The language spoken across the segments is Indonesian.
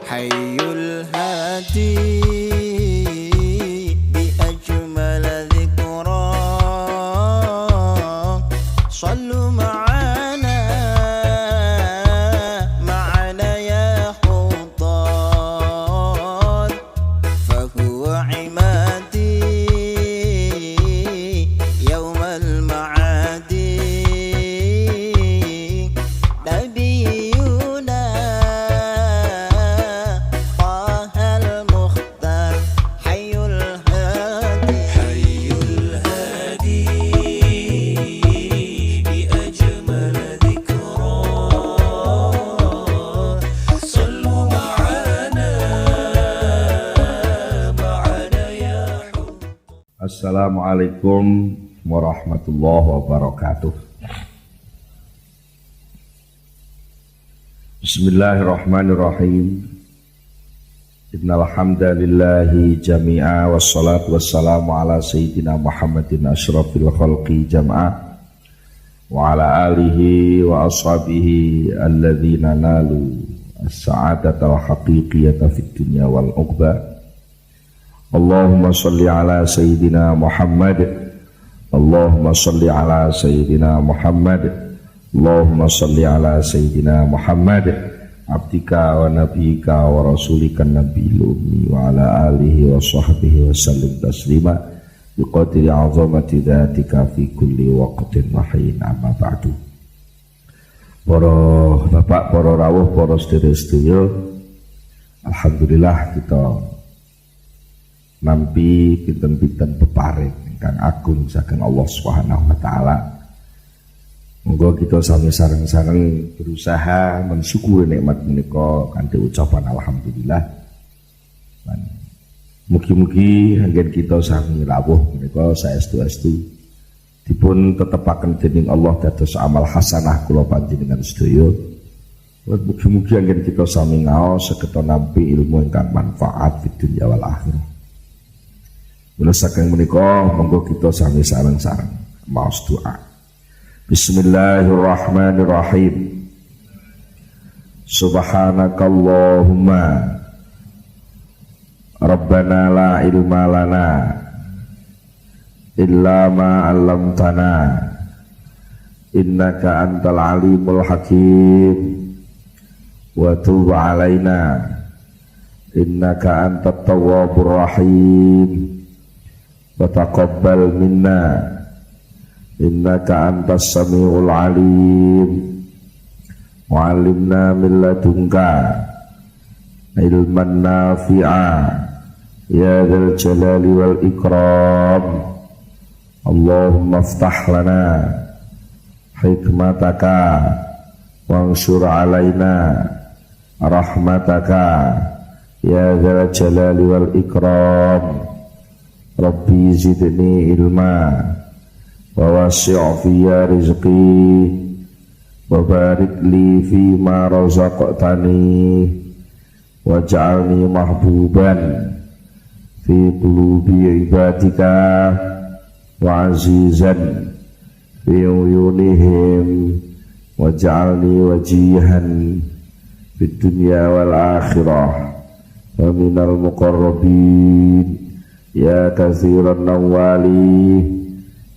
حي الهادي بأجمل ذكرى صلوا معنا يا حضار فهو عمادي يوم المعاد نبينا طه المختار حي الهادي بأجمل ذكرى صلوا معنا يا حب. Assalamualaikum warahmatullahi wabarakatuh. Bismillahirrahmanirrahim. Innal hamdalillahi jami'a wassalatu wassalamu ala sayyidina Muhammadin asyrafil khalqi jam'a wa ala alihi wa ashabihi alladhina nalu as-sa'adata wa haqiqiyata fid dunya wal uqba. Allahumma salli ala sayyidina Muhammad, Allahumma salli ala sayyidina Muhammad, Allahumma salli ala sayyidina Muhammad, abdika wa nabiyika wa rasulika nabiyil ummi wa ala alihi wa sahbihi wa sallim taslima biqadri azamati dhatika fi kulli waqtin wa hin amma ba'du. Para bapak, para rawuh, para sedherek-sedherek, alhamdulillah kita nampi pinten-pinten peparing ingkang agung saking Allah Subhanahu wa taala. Monggo kita sami sareng-sareng berusaha mensyukuri nikmat menika kanthi ucapan alhamdulillah. Dan mugi-mugi anggen kita sami rawuh menika saestu-estu dipun tetepaken dening Allah dados amal hasanah kula panjenengan sedaya. Mugi-mugi anggen kita sami ngaos saged nampi ilmu ingkang manfaat di dunya wal akhirah. Mula saking menika monggo kita sami sareng-sareng maos doa. Bismillahirrahmanirrahim. Subhanakallahumma Rabbana la ilma lana illa ma 'allamtana innaka antal alimul hakim wa tub 'alaina innaka antat tawwabur rahim wa taqabbal minna innaka antas samiul alim wa 'allimna min ladunka ilman nafi'a ya dzal jalali wal ikram. Allahumma iftah lana hikmataka wansur 'alaina rahmataka ya dzal jalali wal ikram. Rabbi zidni ilma wa wasi' fiyya rizqi wa barik li fi ma razaqtani waj'alni mahbuban fi qulubi ibadika wa azizan fi uyunihim waj'alni wajihan fid dunya wal akhirah wa minal muqarrabin ya kathiran nawali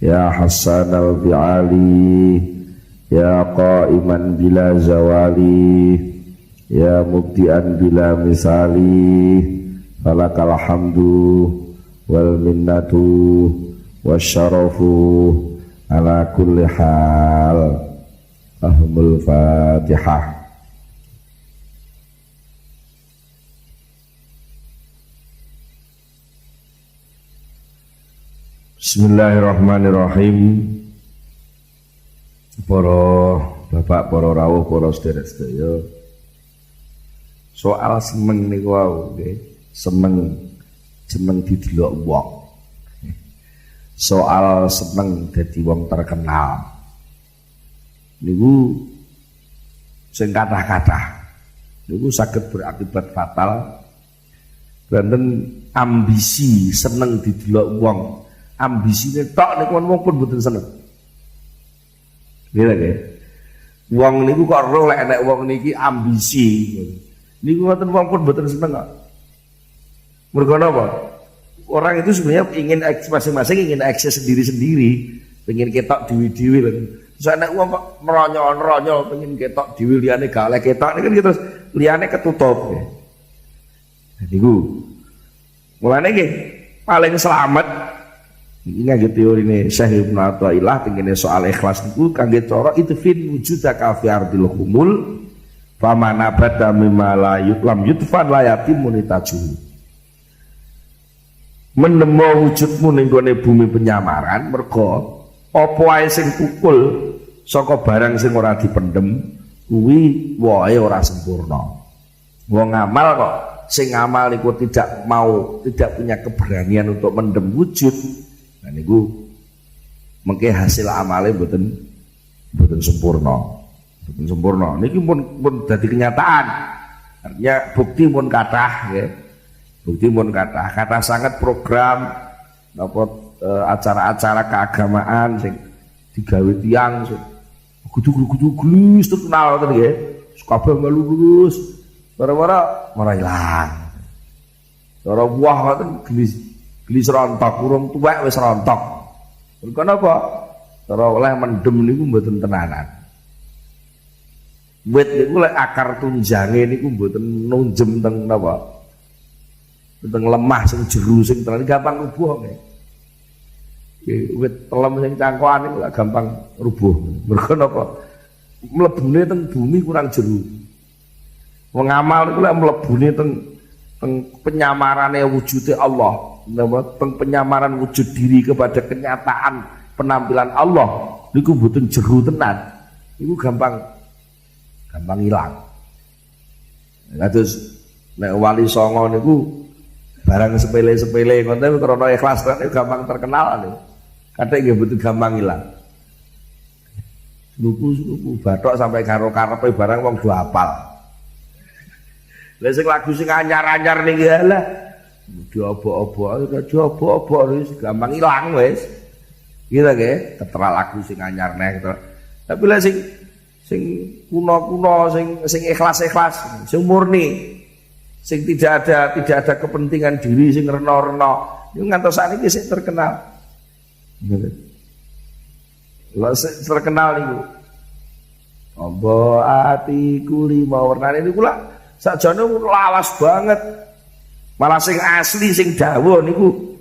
ya hasan al-fi'ali ya qa'iman bila zawali ya mubdi'an bila misali falakal hamdu wal minnatu wasyarafu ala kulli hal. Ahmul Fatihah. Bismillahirrahmanirrahim. Para bapak, para rawuh, para sedherek-sedherek, soal semeng niku wau nggih, semeng jeneng didelok wong. Soal semeng dadi wong terkenal niku sing kathah-kathah niku saged berakibat fatal. Wonten ambisi seneng didelok wong, ambisine tok niku wong pun mboten seneng. Nggih nggih. Wong niku kok ro lek nek wong niki ambisi. Niku ngoten pun mboten seneng kok. Mergo napa? Orang itu sebenarnya ingin masing-masing ingin eksis sendiri-sendiri, pengen ketok dewi-dewi lho. Terus anak wong kok meronyo-meronyo pengen ketok dewi liyane gak oleh ketok ini kan terus liyane ketutup. Niku. Mulane nggih paling selamat iki ngangge teorine Syekh Ibnu Athaillah tengene soal ikhlas niku kangge cara itfin wujudaka fi ardil humul famana bada mimma la yuklam yutfan la yatimmu nitajuhu. Menemu wujudmu ning gone bumi penyamaran mergo apa wae sing tukul saka barang sing ora dipendhem kuwi wae ora sempurna. Wong amal kok sing amal niku tidak punya keberanian untuk mendem wujud. Nah niku mengke hasil amale mboten sempurna. Mboten sempurna. Niki pun dadi kenyataan. Artinya bukti pun kathah nggih. Bukti pun kathah sangat program napa acara-acara keagamaan sing digawe tiyang sing kudu glus terkenal ngoten nggih. Kabeh melu lulus. Ora ilang. Cara buah ngoten gelis rontok, urung tuwek wis rontok. Mergo napa? Cara oleh mendem niku mboten tenanan. Wit niku lek akar tunjange niku mboten nunjem teng napa? Teng lemah sing jero sing tenan gampang rubuh nggih. Wit telem sing cangkokan niku gampang rubuh. Mergo napa? Mlebune teng bumi kurang jero. Wong amal niku lek mlebune teng penyamarane wujude Allah, teng penyamaran wujud diri kepada kenyataan penampilan Allah niku mboten jero tenan. Niku gampang ilang. Kados nek wali songo niku barang sepele-sepele ngoten karena ikhlas gampang terkenal niku. Kadang nggih mboten gampang ilang. Luku bathok sampai karo karepe barang wong do hafal. Lah sing lagu sing anyar-anyar niki lah diobo-obo wis gampang ilang wis. Gitu nggih, ketera lagu sing anyar neh gitu. Tapi lah sing kuno-kuno sing ikhlas-ikhlas, sing murni, sing tidak ada kepentingan diri sing rena-rena, niku ngantos sakniki sing terkenal. Gitu. Lah terkenal niku. Amba atiku lima warnane niku lah sakjane lawas banget. Malah sing asli sing dawuh niku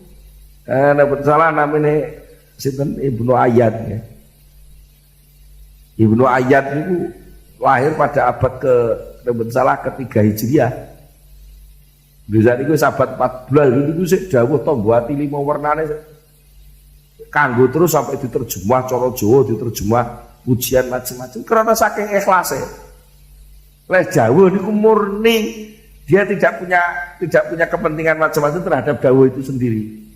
nek salah namine sinten Ibnu Ayyad ya. Ibnu Ayyad niku lahir pada abad ketiga Hijriah. Bisa niku sahabat 14 niku sik dawuh tombo ati lima warnane kanggo terus sampai diterjemah cara Jawa, diterjemah pujian macam-macam karena saking ikhlase. Leh Jawa niku murni, dia tidak punya kepentingan macam-macam terhadap dawuh itu sendiri.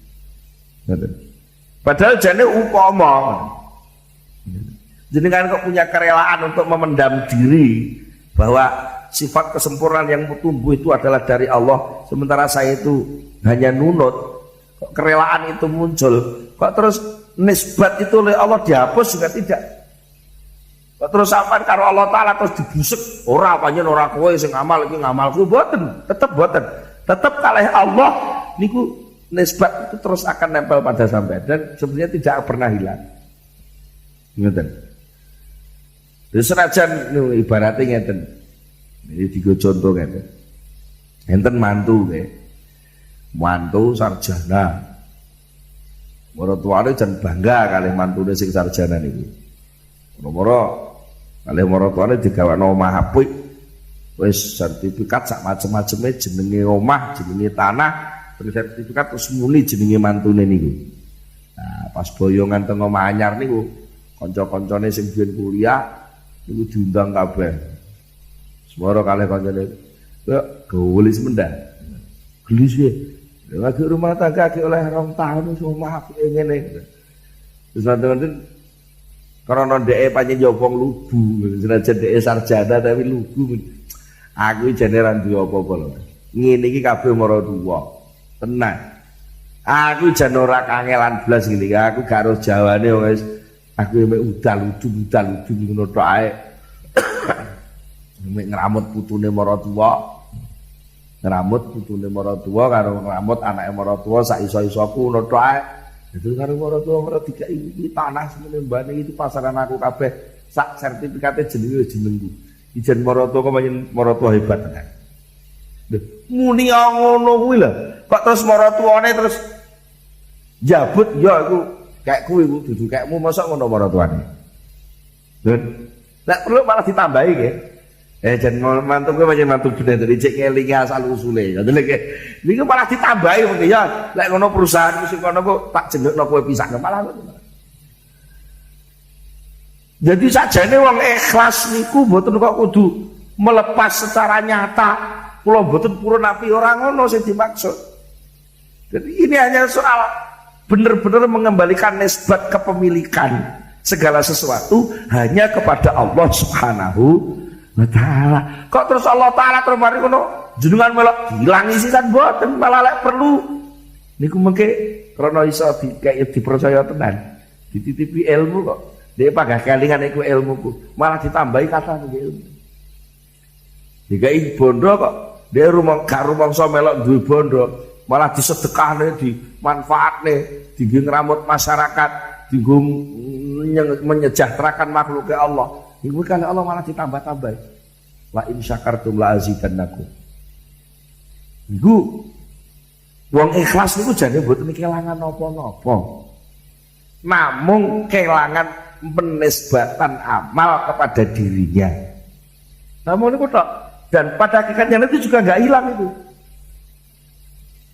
Padahal jane upama jenengan kok punya kerelaan untuk memendam diri bahwa sifat kesempurnaan yang tumbuh itu adalah dari Allah, sementara saya itu hanya nunut. Kok kerelaan itu muncul, kok terus nisbat itu oleh Allah dihapus juga tidak. Terus sampean karo Allah Ta'ala terus dibusek ora pancen ora kowe sing ngamal iki ngamalku mboten, tetep kalih Allah niku nisbat itu terus akan nempel pada sampean dan sebenarnya tidak pernah hilang. Ngoten. Terus senajan ibaratnya ngeten. Ini tiga contoh ngeten. Enten mantu nggih. Mantu sarjana. Maratuane jan bangga kalih mantune sing sarjana niku. Moro-moro kalih maratuane digawakno omah apik. Wis sertifikat sak macem-maceme jenenge omah, jenenge tanah, terus sertifikat terus muni jenenge mantune niku. Nah, pas boyongan teng omah anyar niku, kanca-kancane sing biyen kuliah niku diundang kabeh. Semoro kalih kancane, "Kok gelis mendah?" Gelis ya. Lagi rumah tangga oleh 2 tahun wis omah apik ngene. Terus nanti karena dhek pancen yo wong lugu, senajan dhek sarjana tapi lugu. Aku jane ra duwe apa-apa lho. Ngene iki kabeh mara tuwa. Tenan. Aku jan ora kangelan blas ngene iki. Aku gak ro jawane wis. Aku mek udal-udul ngono tok ae. Mek ngramut putune mara tuwa. Ngramut putune maratuwa karo ngramut anake maratuwa sak iso-isoku ngono tok ae. Dadi karo maratuwa ora dikai iki tanah semene mbane iki pasaran aku kabeh sak sertifikate jenenge jenengku. Ijen maratuwa kok pancen maratuwa hebat tenan. Lho, muni ngono kuwi lho. Kok terus maratuwane terus jabut ya iku kayak kuwi dudu kayakmu mosok ngono maratuwane. Lho, nek perlu malah ditambahi nggih. Jan mantu kowe pancen mantu bener dari cek kelinge asal usule. Ngoten lho. Niku malah ditambahi mengki ya. Lek ngono perusahaan sing kono kok tak jenengno kowe pisah malah ngono. Jadi sajane wong ikhlas niku mboten kok kudu melepas secara nyata. Kula mboten purun api ora ngono sing dimaksud. Jadi ini hanya soal benar-benar mengembalikan nisbat kepemilikan segala sesuatu hanya kepada Allah Subhanahu wa ta'ala. Kok terus Allah ta'ala terus mari ngono jenengan melok dilangi sisan mboten malah lek perlu niku mengke krana iso dipercaya tenan dititipi ilmu kok dhek panggah kelingan iku ilmuku malah ditambahi kata ilmu dikai bondo kok dhek gak rumangsa melok duwe bondo malah disedekahne dimanfaatne dienggo ngramut masyarakat dienggo menyejahterakan makhluk Allah. Iku kan Allah malah ditambah-tambah. La in syakartum la azidannakum. Iku wong ikhlas niku jane mboten kelangan napa-napa. Namung kelangan penisbatan amal kepada dirinya. Namun niku tok dan pada hakikatnya itu juga enggak hilang itu.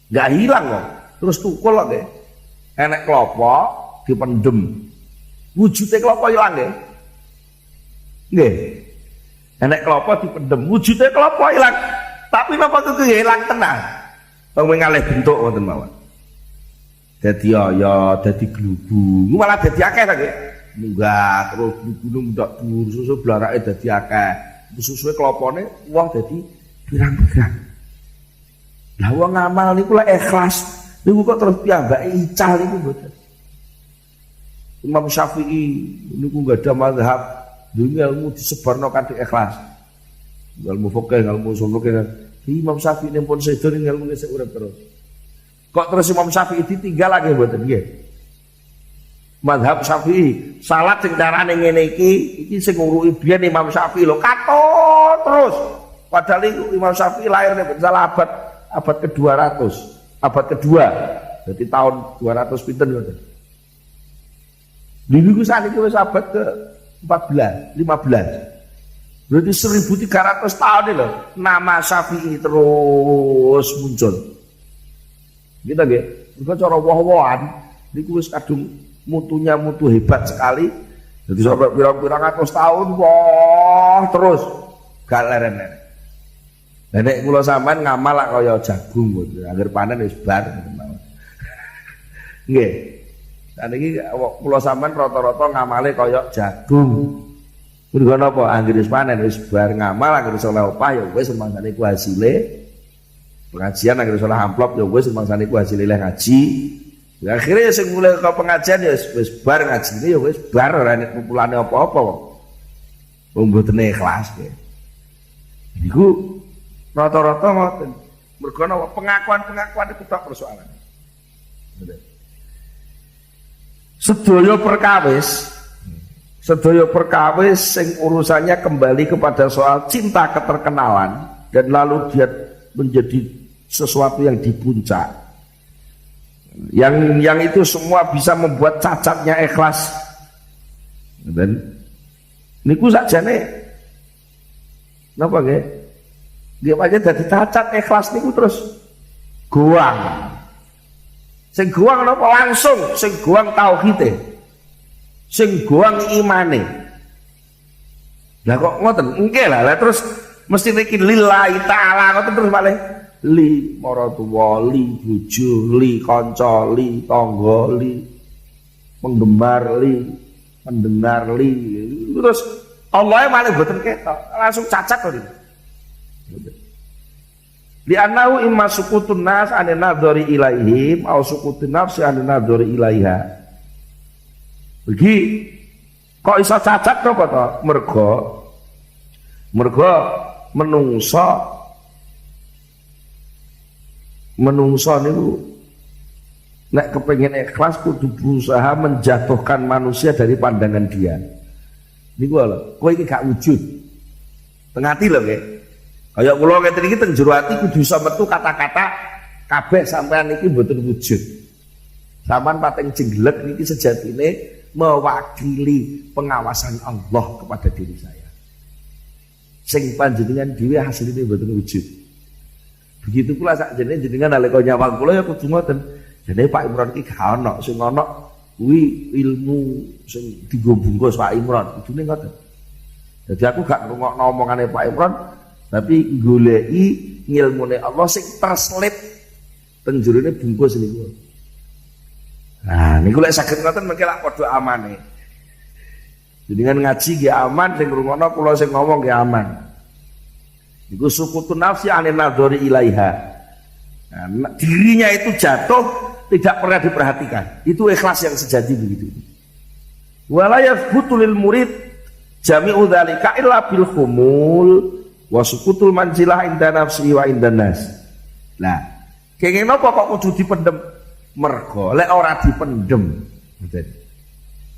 Enggak hilang kok. Terus tukul kok nggih. Enek klopo dipendem. Wujude klopo ilang nggih. Nggih. Enek klopo dipendem, wujude klopo ilang. Tapi napa kudu ilang tenan? Wong ngalih bentuk wonten mawon. Dadi ya dadi glubu. Malah dadi akeh ta nggih. Munggah terus gunung ndak dhuwur susu blarake dadi akeh. Susuhe klopone wong dadi pirang-pirang. Lah wong ngamal niku lek ikhlas niku kok terus piyambake ical niku mboten. Imam Syafi'i niku enggak ada mazhab dunia ilmu disebarno kanthi ikhlas. Ilmu fikih, ilmu usul fikih. Imam Syafi'i pun sedo ning ilmune sik urip terus. Kok terus Imam Syafi'i ditinggal lagi mboten nggih. Mazhab Syafi'i, salat sing carane ngene iki sing nguruki biyen Imam Syafi'i lho, katut terus. Padahal itu Imam Syafi'i lahir nek salah abad ke-200, abad kedua. Jadi tahun 200 pinten ngoten. Niku saniki wis abad ke-14, 15. Berarti 1300 tahun lho nama Syafi'i terus muncul. Kita nggih, mergo cara woh-wohan niku wis kadung mutunya mutu hebat sekali. Jadi sampai pirang-pirang ratus tahun wah terus gak leren-leren. Nek kula sampean ngamal lak kaya jagung ngono, anggere panen wis bar. Nggih. Saniki kula sampean rata-rata ngamale kaya jagung. Mergo napa? Anggere wis panen wis bar ngamal anggere soleh opah ya wis rumangsane ku hasile. Pengajian anggere soleh amplop ya wis rumangsane ku hasile ngaji. Ya akhirnya sing mulai ke pengajian ya wis bar ngajine ya wis bar ora nek kumpulane apa-apa kok. Wong mboten ikhlas nggih. Niku rata-rata ngoten. Mergo ana pengakuan-pengakuan itu tak persoalan. Sedaya perkawis sing urusannya kembali kepada soal cinta keterkenalan dan lalu dia menjadi sesuatu yang di puncak. Yang itu semua bisa membuat cacatnya ikhlas. Dan niku sakjane napa nggih? Nggih pancen dadi cacat ikhlas niku terus goang. Sing goang napa langsung, sing goang tauhide. Sing goang imane. Lah kok ngoten? Engke lah terus mesti niki lillahi taala ngoten terus malih li maratuwa li bojo li kanca li tangga li penggemar li pendengar li terus Allah malah boten ketok langsung cacat kok niku li annahu imma sukutun nas an nadhari ilaihim au sukutun nafsi an nadhari ilaiha bagi kok iso cacat napa to mergo menungso menungso niku nek kepengen ikhlas kudu berusaha menjatuhkan manusia dari pandangan dia. Niku lho, kowe iki gak wujud. Teng ati lho nggih. Kaya kula ngeten iki teng jero ati kudu iso metu kata-kata kabeh sampean iki mboten wujud. Sampean pating jengglek niki sejatine mewakili pengawasan Allah kepada diri saya. Sing panjenengan dhewe hasilnya mboten wujud. Begitu pula sakjane jenengan nalika nyawang kula ya kudu ngoten. Jenenge Pak Imron iki gak ono sing ono kuwi ilmu sing dienggo bungkus Pak Imron, kudune ngoten. Jadi aku gak ngrungokno omongane Pak Imron, tapi goleki ngilmune Allah sing terselip teng jerone bungkus niku. Nah, niku lek saged ngoten mengke lak padha amane. Jenengan ngaji nggih aman, sing ngrungokno kula sing ngomong nggih aman. Niku sukutun nafsi anin nadhari ilaiha. Nah, dirinya itu jatuh tidak pernah diperhatikan. Itu ikhlas yang sejati begitu. Wala yathbutu lil murid jami'u dzalika illa bil khumul wa sukutul manzilah inda nafsi wa inda nas. Nah, kenging napa kok kudu dipendem? Mergo lek ora dipendem.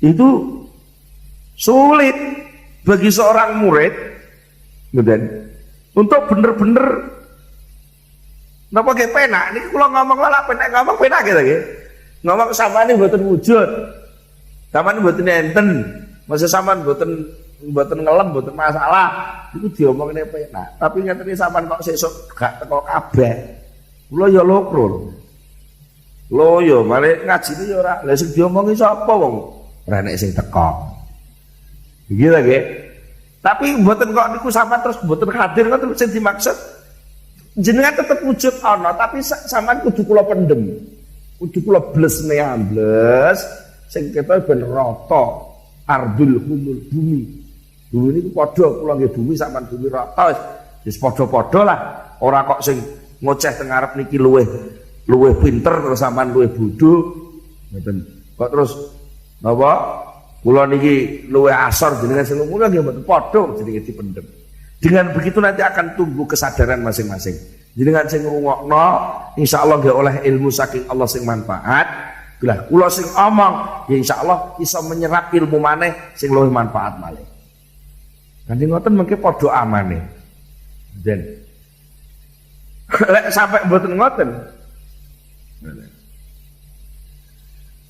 Itu sulit bagi seorang murid untuk bener-bener napa ge penak niki kula ngomong lha ngomong penak gitu nggih. Ngomong sampeyan mboten wujud. Sampeyan mboten enten. Masa sampeyan mboten ngelem mboten masalah. Iku diomongne penak. Tapi ngeten iki sampeyan kok sesuk gak teko kabeh. Kula ya lokro. Lho ya mare ngajine ya ora. Lah sing diomongi sapa wong? Ora nek sing teko. Iki lho nggih. Tapi mboten kok niku sampeyan terus mboten hadir ngoten sing dimaksud. Jenengan tetap wujud ana, tapi sampean kudu kula pendem. Kudu kula blesne ambles sing ketok ben rata. Ardul humul bumi. Bumi niku padha kula nggih bumi sampean bumi rata wis padha-padha lah. Ora kok sing ngoceh teng arep niki luweh pinter terus sampean luweh bodho. Ngoten. Kok terus napa? Kula niki luweh asor jenengan sing lumula nggih mboten padha jenenge dipendem. Dengan begitu nanti akan tumbuh kesadaran masing-masing. Jenengan sing ngrungokno insyaallah nggih oleh ilmu saking Allah sing manfaat. Lah kula sing omong ya insyaallah iso menyerap ilmu maneh sing luwih manfaat malih. Kanthi ngoten mengke padha amane. Den. Lek sampai mboten ngoten.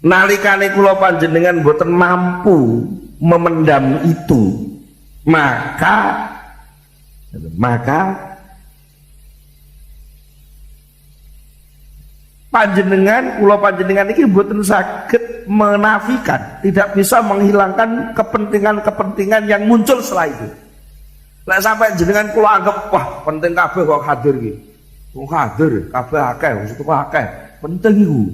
Nalikane kula panjenengan mboten mampu memendam itu, maka kula panjenengan ini mboten saged menafikan, tidak bisa menghilangkan kepentingan-kepentingan yang muncul setelah itu. Lek sampai jenengan kula anggap wah penting kabeh kok hadir iki. Wong hadir kabeh akeh, wis kok akeh. Penting iku.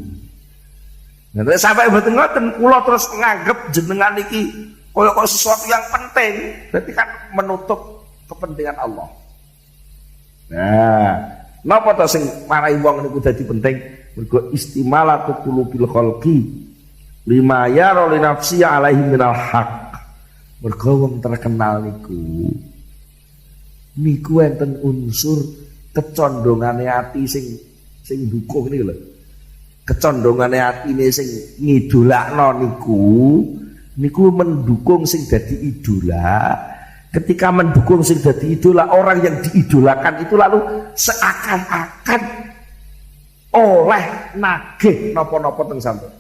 Nah, sampai mboten ngoten kula terus nganggep jenengan iki kaya sesuatu yang penting, berarti kan menutup kepentingan Allah. Nah, napa to sing marai wong niku dadi penting? Mergo istimalatu qulubil khalqi lima yara li nafsi alaihi minal haq. Mergo wong terkenal niku enten unsur kecondongane ati sing dukung niku lho. Kecondongane atine sing ngidolakno niku mendukung sing dadi idola. Ketika mendukung sing dadi idola, orang yang diidolakan itu lalu seakan-akan oleh nagih napa-napa teng sampeyan.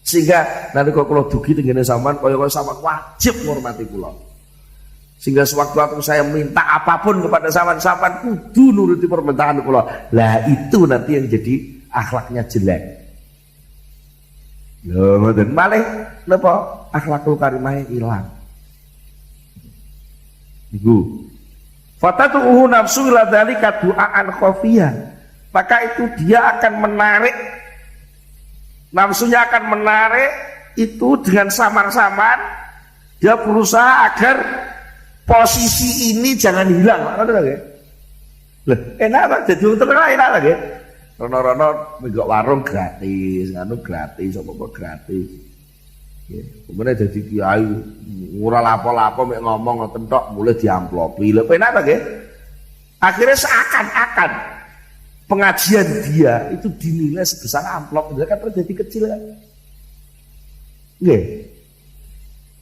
Sehingga nalika kula dugi teng ngene sampean kaya sampean wajib ngurmati kula. Sehingga sewaktu-waktu saya minta apapun kepada sampean kudu nuruti permintaan kula. Lah itu nanti yang jadi akhlaknya jelek. Lho ngoten malih napa akhlakul karimah ilang. Iku fatatuhu nafsu ila dzalika du'aan khafiyah, maka itu dia akan menarik, nafsunya akan menarik itu dengan samar-samar. Dia berusaha agar posisi ini jangan hilang. Lah enak ta dadi wong terkenal enak ta nggih. Rono-rono minggu warung gratis, nganu gratis, apa-apa gratis. Kemudian jadi kiai ora lapo-lapo mek ngomong ngoten tok mulai diamplopi. Lha penak ta nggih? Akhirnya seakan-akan pengajian dia itu dinilai sebesar amplop, itu kan terjadi kecil kan? Nggih.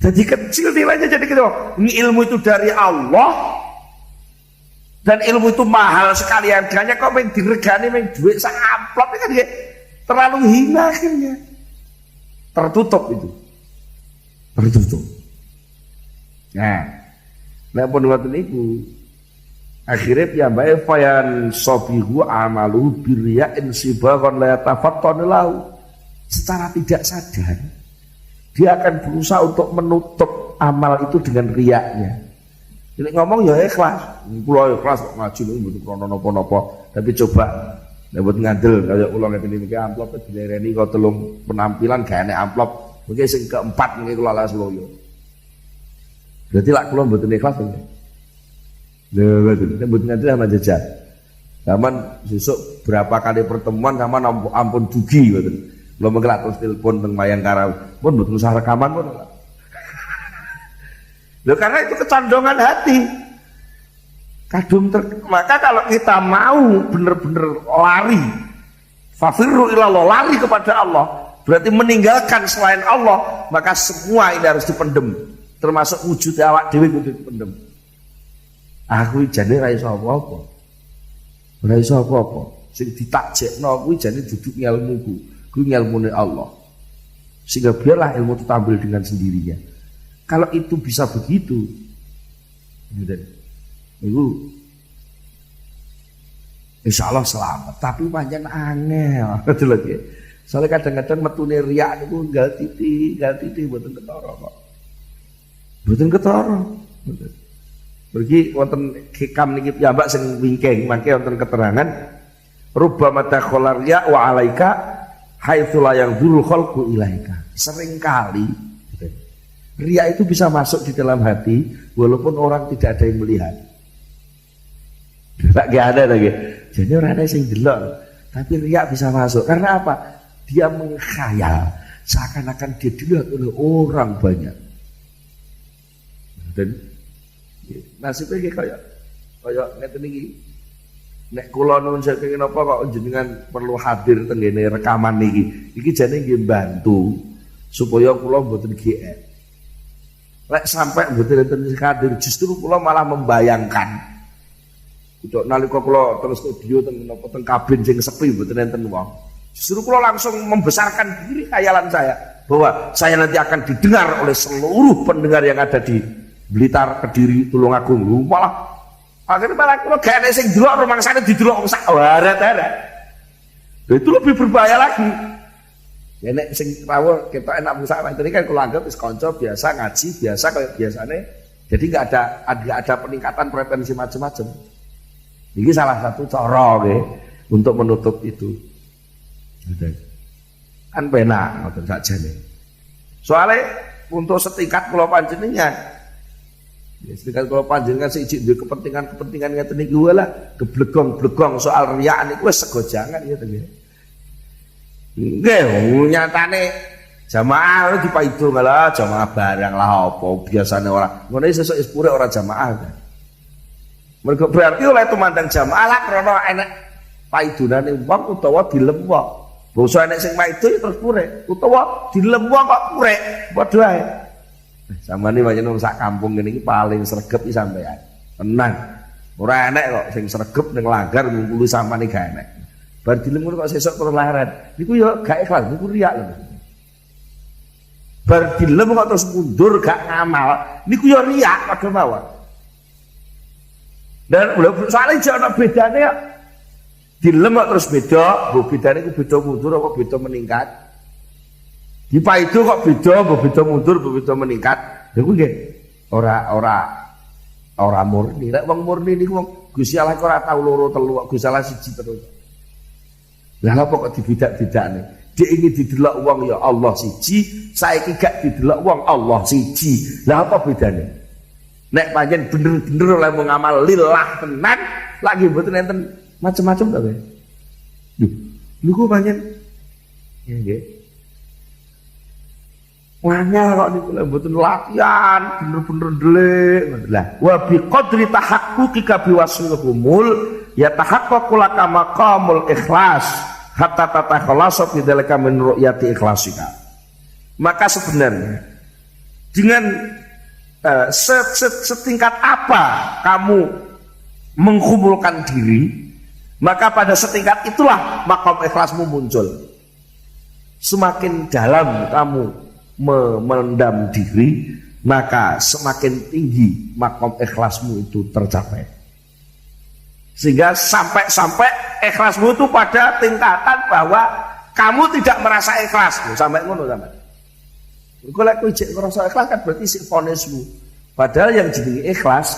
Jadi kecil nilainya jadi gitu. Ini ilmu itu dari Allah dan ilmu itu mahal sekali harganya, kok main diregani main duit sak amplop kan ya terlalu hina akhirnya. Tertutup itu. Tertutup. Nah pun waktu niku akhirnya piyambake fayan sobihu amalu birriya'in sibagon la yatafattanu lahu. Secara tidak sadar dia akan berusaha untuk menutup amal itu dengan riaknya. Jadi ngomong ya ikhlas, kula ikhlas kok ngaji niku mboten krana napa-napa, tapi coba nek ngandel kaya kula ngeten iki amplop dilereni kok telung penampilan gak enek amplop, mungkin sing keempat mungkin kula lawas loyo. Berarti lak kula mboten ikhlas to. Lho mboten, mboten ngandel sama jejak. Zaman sesuk berapa kali pertemuan sama ampun dugi mboten. Kula mengkelak terus telepon teng Bayangkara, pun mboten usah rekaman pun. Loh, karena itu kecondongan hati. Maka kalau kita mau benar-benar lari, fafirru ilallah, lari kepada Allah, berarti meninggalkan selain Allah, maka semua ini harus dipendem, termasuk wujud awak dhewe kudu dipendem. Aku jane ra iso apa-apa. Ora iso apa-apa. Sing ditakjekno kuwi jane duduk ilmuku, kuwi ilmune Allah. Sehingga biarlah ilmu itu tampil dengan sendirinya. Kalau itu bisa begitu, itu insya Allah selamat. Tapi panjang angel, betul lagi. Soalnya kadang-kadang metune riak itu gal titik, buatan ketara kok, buatan ketara. Pergi wonten hikam niki piyambak sing wingking, mangke wonten keterangan rubbama takhala riya wa alaika haitsu la yanzurul khalqu ilaika. Seringkali riya itu bisa masuk di dalam hati walaupun orang tidak ada yang melihat. Gak ada lagi. Jadi orang ada yang delok, tapi riya bisa masuk. Karena apa? Dia mengkhayal seakan-akan dia dilihat oleh orang banyak. Dan nasibnya kayak ngeten iki. Nek kula nuwun saking napa kok jenengan perlu hadir teng ngene rekaman niki. Iki jane nggih bantu supaya kula mboten GR. Lek sampai betul-betul hadir, justru kula malah membayangkan. Itu nalika kula terus studio teng kabin sing sepi mboten enten wong. Justru kula langsung membesarkan diri khayalan saya bahwa saya nanti akan didengar oleh seluruh pendengar yang ada di Blitar, Kediri, Tulungagung. Malah akhirnya kula gak enek sing delok rumangsane didelok wong sak waret-waret. Itu lebih berbahaya lagi. Ya nek sing rawuh ketok enak musak tadi kan kula anggap wis kanca biasa ngaji biasa kayak biasane. Jadi enggak ada peningkatan pretensi macam-macam. Ini salah satu cara nggih untuk menutup itu. Kan penak ngoten sakjane. Soale untuk setingkat kula panjenengan. Ya setingkat kula panjenengan sing duwe kepentingan ngeten iki lah geblegong-blegong soal riya niku wis sego jangan ya to nggih. Nggih, nyatane jamaah dipaido ngalah jamaah barang lah apa biasane ora. Ngono iki sesuk sepure ora jamaah kan. Mergo berarti oleh tumandang jamaah lah krana enek paidonane wong utawa dilem wong. Basa enek sing maido terus pure utawa dilem wong kok pure. Padha ae. Samane pancen wong sak kampung ngene iki paling sregep iki sampean. Tenang. Ora enek kok sing sregep ning langgar ngumpuli sampane gak enek. Bar dilem ngono kok sesuk terus laran. Niku ya gak ikhlas, niku riak lho. Bar dilem kok terus mundur gak ngamal, niku ya riak padha mawon. Dan soalnya jangan bedane ya. Dilem kok terus beda, mbok bedane ku beda mundur apa beda meningkat. Dipaido kok beda, mbok beda mundur, mbok beda meningkat. Niku nggih ora murni. Nek wong murni niku wong Gusti Allah ora tau loro telu, Gusti Allah siji terus. Lah apa kok dibidak-bidakne? Dia ingin didelok wong ya Allah siji, saiki gak didelok wong Allah siji. Lah apa bedane? Nek pancen bener-bener oleh ngamal lillah tenan, lagi mboten enten macam-macam to kowe. Niku pancen ya nggih. Wanyal kok niku mboten latihan, bener-bener delik. Lah wa bi qadri tahaqquqika biwasil humul yatahaqqaqu laka maqamul ikhlas hatta tatakhalasa fi dzalika min ru'yati ikhlasika. Maka sebenarnya dengan setingkat apa kamu mengkumpulkan diri, maka pada setingkat itulah makom ikhlasmu muncul. Semakin dalam kamu memendam diri, maka semakin tinggi makom ikhlasmu itu tercapai. Sehingga sampai ikhlasmu itu pada tingkatan bahwa kamu tidak merasa ikhlas. Sampai ngono sampai. Kalau aku ijek ngerasa ikhlas kan berarti si fonismu. Padahal yang jenenge ikhlas,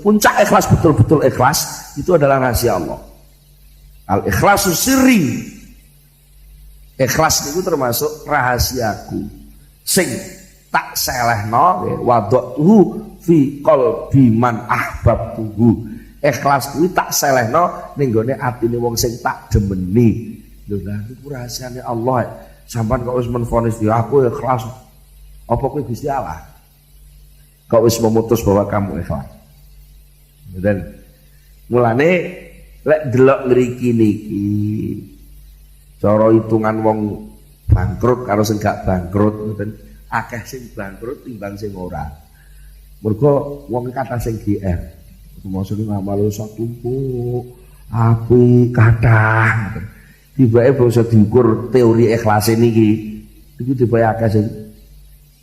puncak ikhlas betul-betul ikhlas itu adalah rahasia Allah. Al ikhlasu sirri. Ikhlas itu termasuk rahasiaku. Sing tak selehno wadatuhu fi qalbi man ahbabtuhu. Ikhlas kuwi tak selehno ning gone atine wong sing tak demeni. Lho lah iku rahasiane Allah. Sampeyan kok wis menfonis ya aku ikhlas. Apa kowe Gusti Allah? Kok wis memutus bahwa kamu ikhlas. Dan mulane lek delok ngriki niki cara hitungan wong bangkrut karo sing gak bangkrut ngoten akeh sing bangkrut timbang sing ora. Mergo wong kata sing GR. Maksudnya ngamal sak tumpuk api kathah. Tibake bisa diukur teori ikhlas niki. Iku tibake akeh sing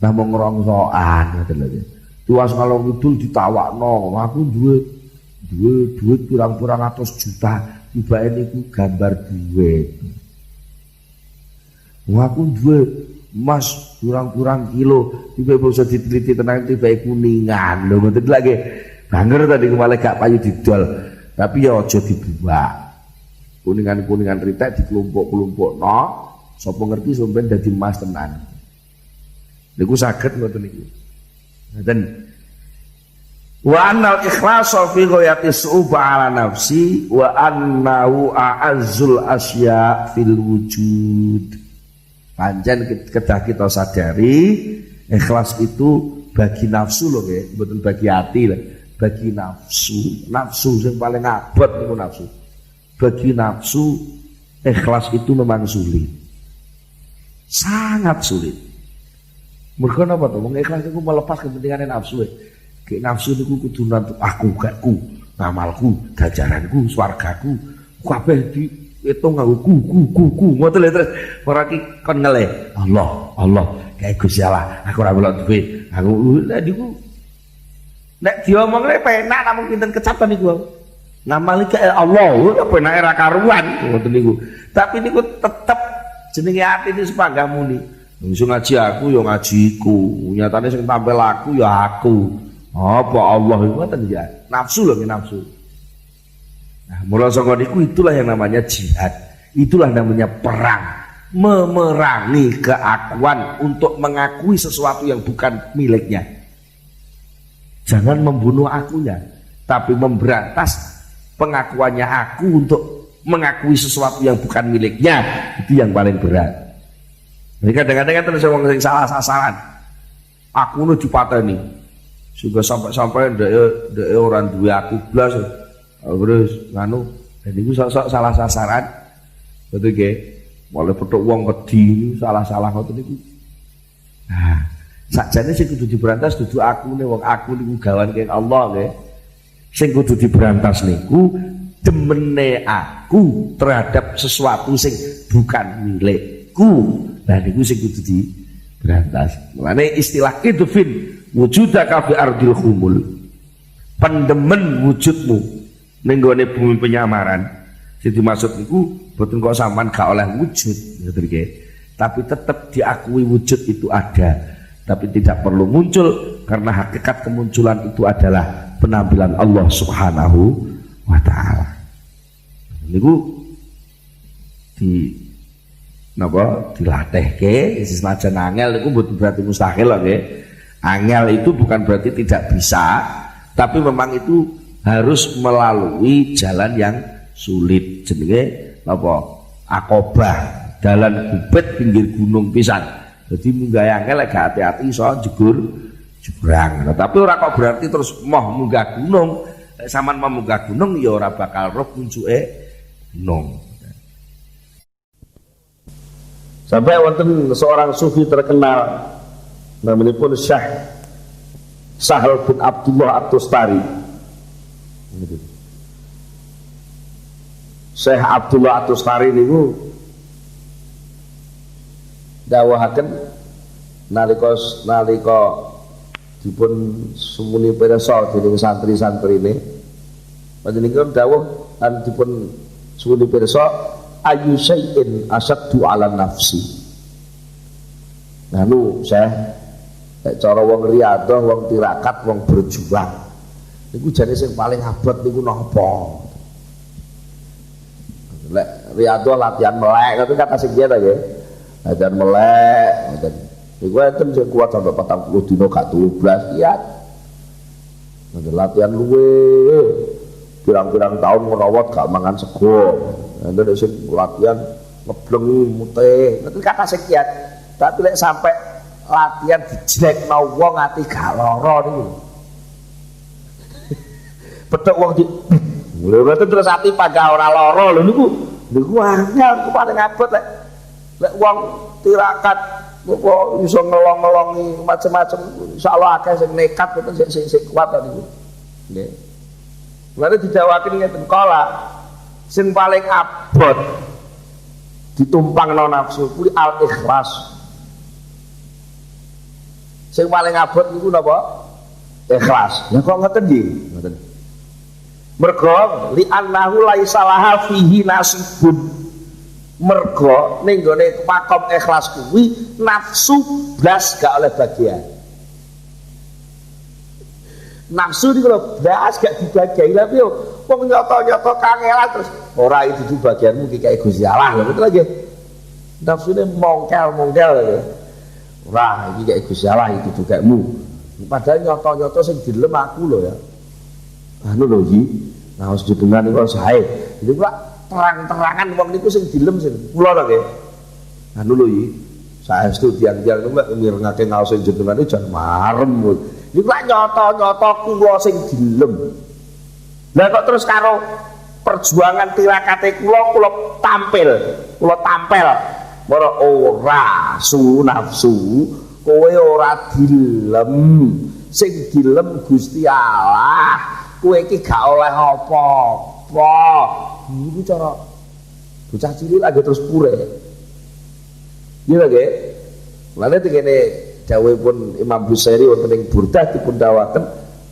namung ngrongsokan ngoten lho. Tuas kalau ngidul ditawakno, aku duit pirang-pirang atus juta, tibake niku gambar duit. Aku duwe emas kurang-kurang kilo, tiba bisa diteliti tenang tiba kuningan lho ngoten lagi. Banger tadi malah gak payu didol. Tapi ya aja dibuak. Kuningan-kuningan ritek dikelompok-kelompokno, sapa ngerti sampeyan dadi emas tenan. Niku saged ngoten niku. Ngoten. Wa annal ikhlasa fi ghayati su'uba ala nafsi wa annahu a'azzul asya fil wujud. Pancen kedah kita sadari ikhlas itu bagi nafsu loh ya, betul bagi hati lah, bagi nafsu yang paling abot itu nafsu. Bagi nafsu ikhlas itu memang sulit, sangat sulit. Mereka apa tuh? Mengikhlas itu melepas kepentingan nafsu. Kayak nafsu itu kudu nanti aku, ngamalku, gajaranku, swargaku, kabeh di itu ngaku ku ngoten lho terus ora ki kon ngele Allah kayak Gusti Allah aku ora melok duwe aku lha niku nek diomongne penak namung pinten kecapan niku ngamali ke Allah penake ra karuan ngoten niku tapi niku tetep jenenge ati iki sepanggamu ni sing ngaji aku ya ngajiku nyatane sing tampil aku ya aku apa Allah iku ngoten ya nafsu lho nafsu. Nah, mulai saka niku itulah yang namanya jihad. Itulah namanya perang, memerangi keakuan untuk mengakui sesuatu yang bukan miliknya. Jangan membunuh akunya, tapi memberantas pengakuannya aku untuk mengakui sesuatu yang bukan miliknya. Itu yang paling berat. Jadi kadang-kadang kan terus wong sing salah sasaran. Aku nu dipateni. Sehingga sampai ndek orang duwe aku blas. Terus nganu dan itu salah sasaran betul nggih mulai petuk wong wedi salah-salah ngoten niku. Nah sakjane sing kudu diberantas dudu akune wong aku niku gawan keng Allah nggih. Sing kudu diberantas niku demene aku terhadap sesuatu sing bukan milikku. Nah niku sing kudu diberantas. Mulane istilah idfin wujudaka fi ardil khumul. Pendemen wujudmu ning gone bumi penyamaran. Sing dimaksud niku boten kok sampean gak oleh wujud ngoten nggih. Tapi tetap diakui wujud itu ada, tapi tidak perlu muncul karena hakikat kemunculan itu adalah penampilan Allah Subhanahu wa taala. Niku di napa dilatihke senajan angel niku mboten berarti mustahil lho nggih. Angel itu bukan berarti tidak bisa, tapi memang itu harus melalui jalan yang sulit jenenge apa akobah dalan gubet pinggir gunung pisan jadi munggah angel lek hati-hati iso jegur jurang nah, tapi ora kok berarti terus moh munggah gunung Saman mau munggah gunung ya ora bakal roh kuncuke gunung. Sampai wonten seorang sufi terkenal namanya pun Syekh Sahal bin Abdullah At-Tustari. Syekh Abdullah At-Tustari niku dawuhaken nalika dipun sumuni pirsa dening santri-santrine. Panjenengan dawuh lan dipun sumuni pirsa ayu syai'in asaddu ala nafsi. Nganu saya cara wong riyadhah, wong tirakat, wong berjuang niku jane sing paling abot niku napa? Lek riyadhah latihan melek, tapi kata sing piye ta nggih? Latihan melek ngoten. Niku enten sing kuat sampai 40 dina gak 12 kiat. Latihan luwe pirang-pirang tahun merawat gak mangan sego. Enten sing latihan ngeblengi mute, itu kata sekian. Tapi lek sampai latihan dijlekno wong ati gak lara niku. Petuk wong di lho terus ati panggah ora lara lho niku angel paling abot lek wong tirakat kok iso ngelong-ngelongi macam-macam insyaallah akeh sing nekat itu sing kuat niku. Nggih. Lalu didawakin ngeten kala sing paling abot ditumpangno nafsu kuwi al ikhlas. Sing paling abot niku napa? Ikhlas. Ya kok ngoten nggih? Ngoten. Mergo li annahu laisa laha fihi nasibun. Mergo ning gone makom ikhlas kuwi nafsu blas gak oleh bagian. Nafsu niku lho blas gak dibagi. Tapi yo wong nyata-nyata kangelan terus ora itu bagianmu iki kaya Gusti Allah lho betul lagi. Nafsune mongkel-mongkel lho. Ora iki kaya Gusti Allah itu jugamu. Padahal nyata-nyata sing dilem aku lho ya. Anu lho iki. Nah wis didengar niku sae. Iki kok terang-terangan wong niku sing dilem sing kula lho nggih. Anu lho iki. Saestu tiang-tiang niku mirengake ngaos sing jenengan iki jan marem. Niku lak nyata-nyata kula sing dilem. Lah kok terus karo perjuangan tirakate kula tampil ora nafsu kowe ora dilem sing dilem Gusti Allah kowe iki gak oleh apa-apa niku cara bocah cilik lagi terus pure iya nggih lan tekene dawuhipun Imam Busiri wonten ing Burdah dipun dawaken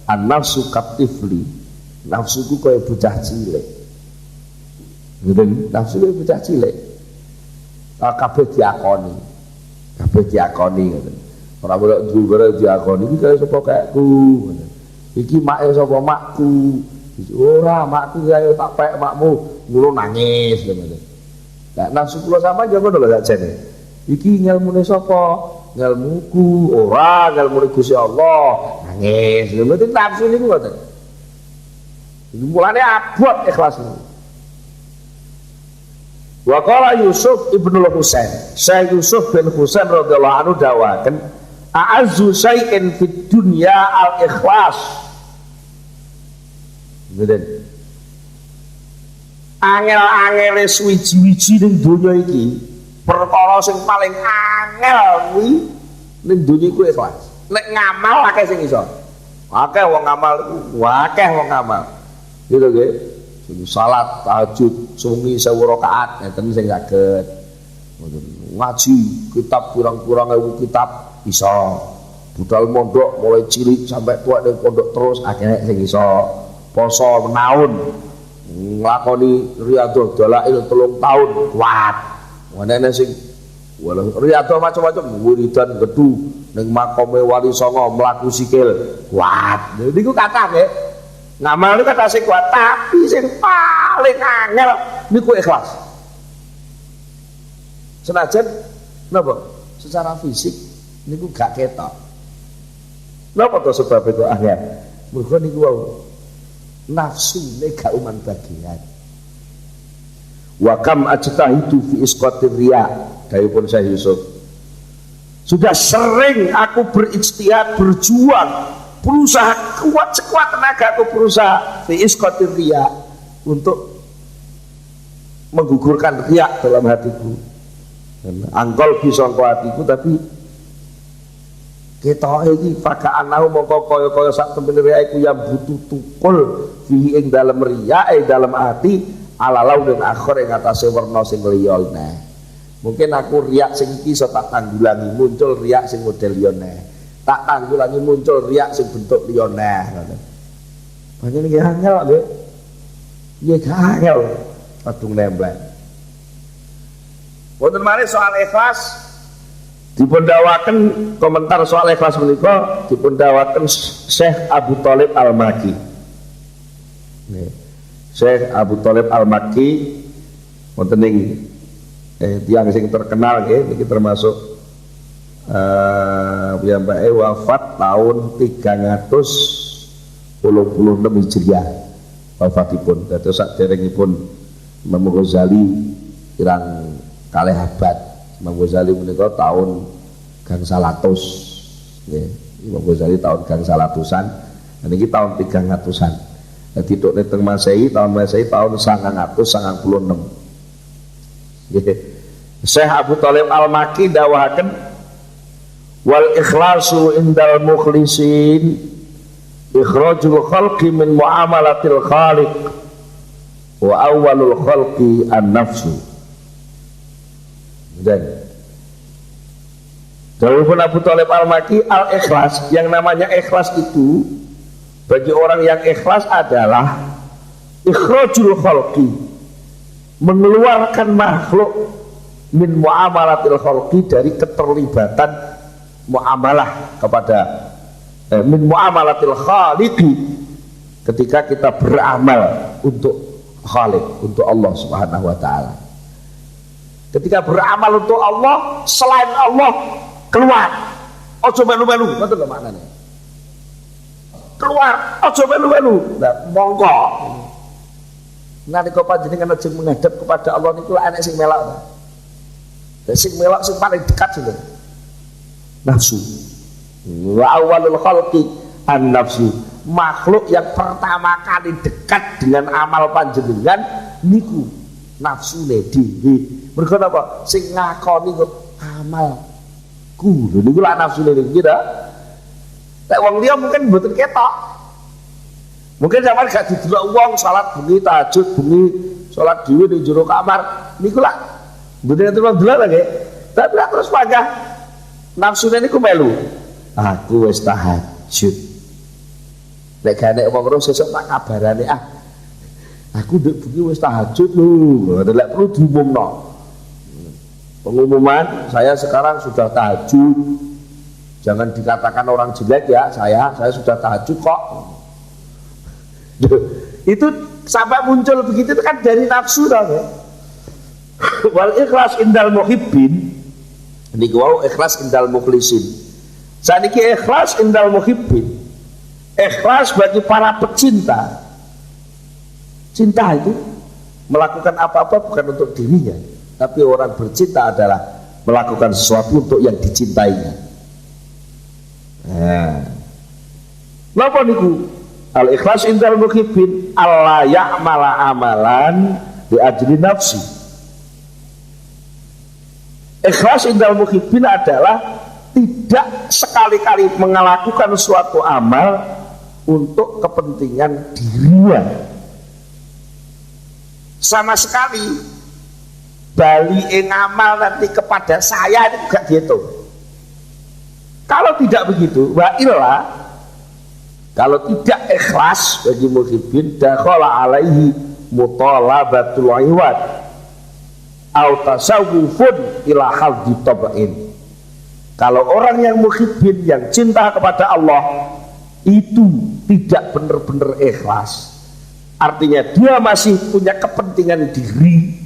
an-nafsu kaptifli nafsuku kaya bocah cilik ngene nafsu kaya bocah cilik kabeh diakoni ngoten ora boleh duwe diakoni iki kaya sapa kakku iki make sapa makku ora makku kaya tak pek makmu ngulo nangis ngoten lah nafsu kula sama aja ngono lho sakjane iki ngelmune sapa ngelmuku ora ngelmune Gusti Allah nangis lho mboten nafsu niku ngoten iki mulane abot ikhlas niku. Wa qala Yusuf ibnul Husain, Syekh Yusuf bin Husain radhiyallahu anhu dawaken, a'azzu syai'in fid dunya al ikhlas. Ngeten. Angel-angele suwiji-wiji ning donya iki, perkara sing paling angel kuwi ning donya iku ikhlas. Nek ngamal akeh sing iso. Akeh wong ngamal iku, akeh wong ngamal. Gitu nggih. Salat tahajud sungi 1000 rakaat ngeten sing saged ngaji kitab kurang-kurang 1000 kitab iso budal mondok mulai cilik sampai tua ning pondok terus akeh sing iso poso menaun nglakoni riyadhah dalail 3 tahun kuat ana sing riyadhah macam-macam wiridan gedhu ning makome wali songo mlaku sikil kuat niku kathah nggih. Ngamal itu kata sing kuat, tapi sing paling angel niku ikhlas. Senajan napa? Secara fisik niku gak ketok. Napa to sebab itu angel? Mergo niku wau nafsune gak uman bagian. Wa kam ajtahidu fi isqatir riya, dawuhipun Syekh Yusuf. Sudah sering aku berijtihad berjuang berusaha kuat sekuat tenaga aku berusaha fi isqatir riya untuk menggugurkan riak dalam hatiku. Angkol bisa angkol hatiku tapi kita ini fakaan nahu mongko kaya sak temen riak iku yang butuh tukul fi ing dalam riak dalam hati alalau dan akhir ing atase werna sing liya. Mungkin aku riak sing iki iso tak tanggulangi muncul riak sing model liya tak tanggulangi muncul riak sing bentuk liya ngoten. Panjenengan nggih angel nggih. Nggih angel padung nembel. Wonten malih soal ikhlas dipun dawaken komentar soal ikhlas menika dipun dawaken Syekh Abu Thalib Al-Makki. Syekh Abu Thalib Al-Makki wonten ing tiyang sing terkenal nggih niki termasuk piyambake wafat tahun 386 Hijriah wafatipun. Dados saderengipun Imam Ghazali kirang kalih abad. Imam Ghazali menika tahun gangsal atus nggih. Imam Ghazali tahun gangsal atusan. Niki tahun 300-an. Dadi tok teng Masehi tahun 996. Nggih. Syekh Abu Thalib Al-Makki dawahaken wal ikhlasu indal mukhlisin ikhrajul khalqi min muamalatil khaliq wa awwalul khalqi an-nafsu. Dan dawuhipun Abu Thalib Al-Makki al-ikhlas, yang namanya ikhlas itu bagi orang yang ikhlas adalah ikhrajul khalqi, mengeluarkan makhluk min muamalatil khalqi, dari keterlibatan muamalah kepada min muamalatil khaliqi, ketika kita beramal untuk khaliq, untuk Allah Subhanahu wa taala. Ketika beramal untuk Allah, selain Allah keluar. Ojo melu-melu, betul lho maknane. Keluar, ojo melu-melu. Nah, monggo. Nalika panjenengan ajeng menghadap kepada Allah niku ana sing melok. Sing melok sing paling dekat sing nafsu. Wa awwalul khalqi an-nafsu. Makhluk yang pertama kali dekat dengan amal panjenengan niku nafsune dhewe. Mergo napa? Sing ngakoni kok amalku. Lho niku lak nafsune niku ta. Nek wong liya mungkin mboten ketok. Mungkin sampean gak didelok wong salat bengi, tahajud bengi, salat dhewe ning jero kamar. Niku lak mboten terus delok nggih. Tapi lak terus panggah nafsune niku melu. Aku wis tahajud. Nek gak nek wong terus sesuk tak kabarane aku ndek bengi wis tahajud lho. Nek perlu diumumno. Pengumuman, saya sekarang sudah tahajud. Jangan dikatakan orang jelek ya, saya sudah tahajud kok. Itu sampai muncul begitu itu kan dari nafsu dah ya. Wal ikhlas indal muhibbin, ini wau ikhlas indal mukhlisin. Saniki ikhlas indal muhibbin, ikhlas bagi para pecinta. Cinta itu melakukan apa-apa bukan untuk dirinya, tapi orang bercinta adalah melakukan sesuatu untuk yang dicintainya. Napa niku? Al ikhlas indal muhibbin alla ya'mala amalan bi ajli nafsi. Ikhlas indal muhibbin adalah tidak sekali-kali melakukan suatu amal untuk kepentingan dirinya. Sama sekali baliin amal nanti kepada saya itu gak dihitung. Kalau tidak begitu, wa illa, kalau tidak ikhlas bagi muhibbin, dakhala alaihi mutalabatul iwad au tasawwufun ila hadhi tab'in. Kalau orang yang muhibbin, yang cinta kepada Allah, itu tidak benar-benar ikhlas, artinya dia masih punya kepentingan diri,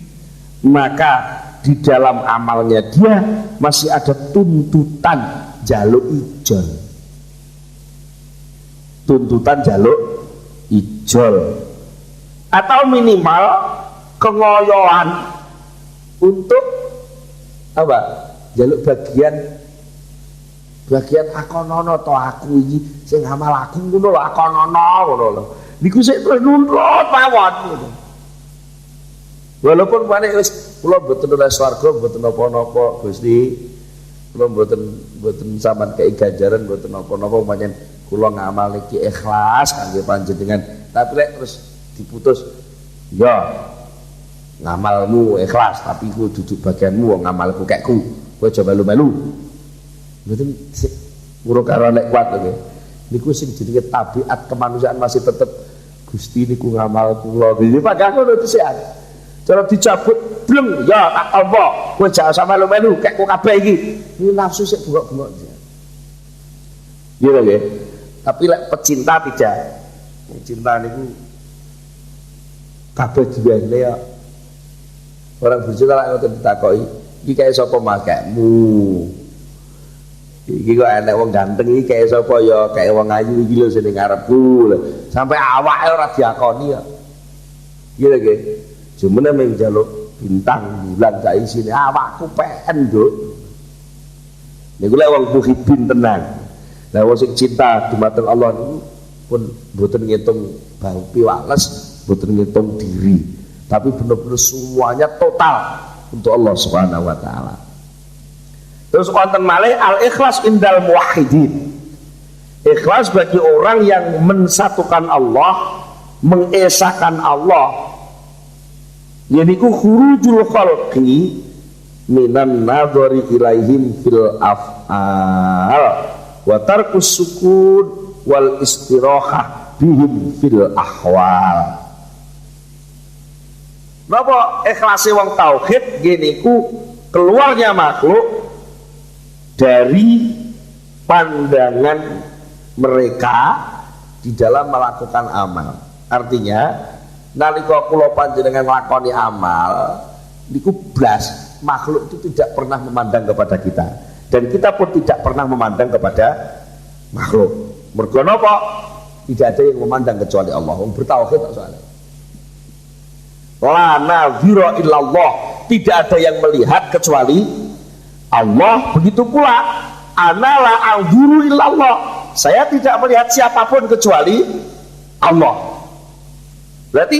maka di dalam amalnya dia masih ada tuntutan jaluk ijol, tuntutan jaluk ijol, atau minimal kengoyoan untuk apa? Jaluk bagian bagian akonono to aku iki sing ngamal aku ngono lho akonono ngono lho niku sik terus nuntut mawon ngono. Walaupun panik wis kula mboten oleh swarga mboten napa-napa Gusti, kula mboten sampean kei ganjaran mboten napa-napa pancen kula ngamal iki ikhlas kangge panjenengan, tapi lek terus diputus ya ngamalmu ikhlas tapi ku duduk bagianmu wong ngamalku kekku kowe aja melu-melu mboten urung karo nek kuat lho niku sing jenenge tabiat kemanusiaan masih tetep Gusti niku ngamal kula iki padha ngono disian cara dicabut bleng ya tak tampa kowe jangan sampe melu kekku kabeh iki nafsu sik bengok-bengok gitu nggih tapi lek pecinta tidak cinta niku kabeh diwene ya orang bercinta lek ngoten ditakoki iki kaya sapa makekmu iki kok enek wong ganteng iki kaya sapa ya kaya wong ayu iki lho sing ngarepku sampai awake ora diakoni ya iya nggih jumene mung njaluk bintang bulan gak isine awakku pen nduk niku lek wong muhibin tenan lah wong sing cinta dumateng Allah niku pun mboten ngitung bau piwales mboten ngitung diri tapi benar-benar semuanya total untuk Allah Subhanahu wa taala. Terus wonten malih al-ikhlas indal muwahhidin. Ikhlas bagi orang yang mensatukan Allah, mengesahkan Allah. Yaitu khurujul khalqi minan nadhari ilaihim fil af'al wa tarkus sukun wal istirahah bihim fil ahwal. Napa ikhlase wong tauhid gini ku keluarnya makhluk dari pandangan mereka di dalam melakukan amal. Artinya nalika kula panjenengan nglakoni amal niku blas makhluk itu tidak pernah memandang kepada kita dan kita pun tidak pernah memandang kepada makhluk. Mergo napa? Tidak ada yang memandang kecuali Allah. Wong bertauhid kok soalnya. La nazira illallah, tidak ada yang melihat kecuali Allah. Begitu pula ana la anzuru illallah, saya tidak melihat siapapun kecuali Allah. Berarti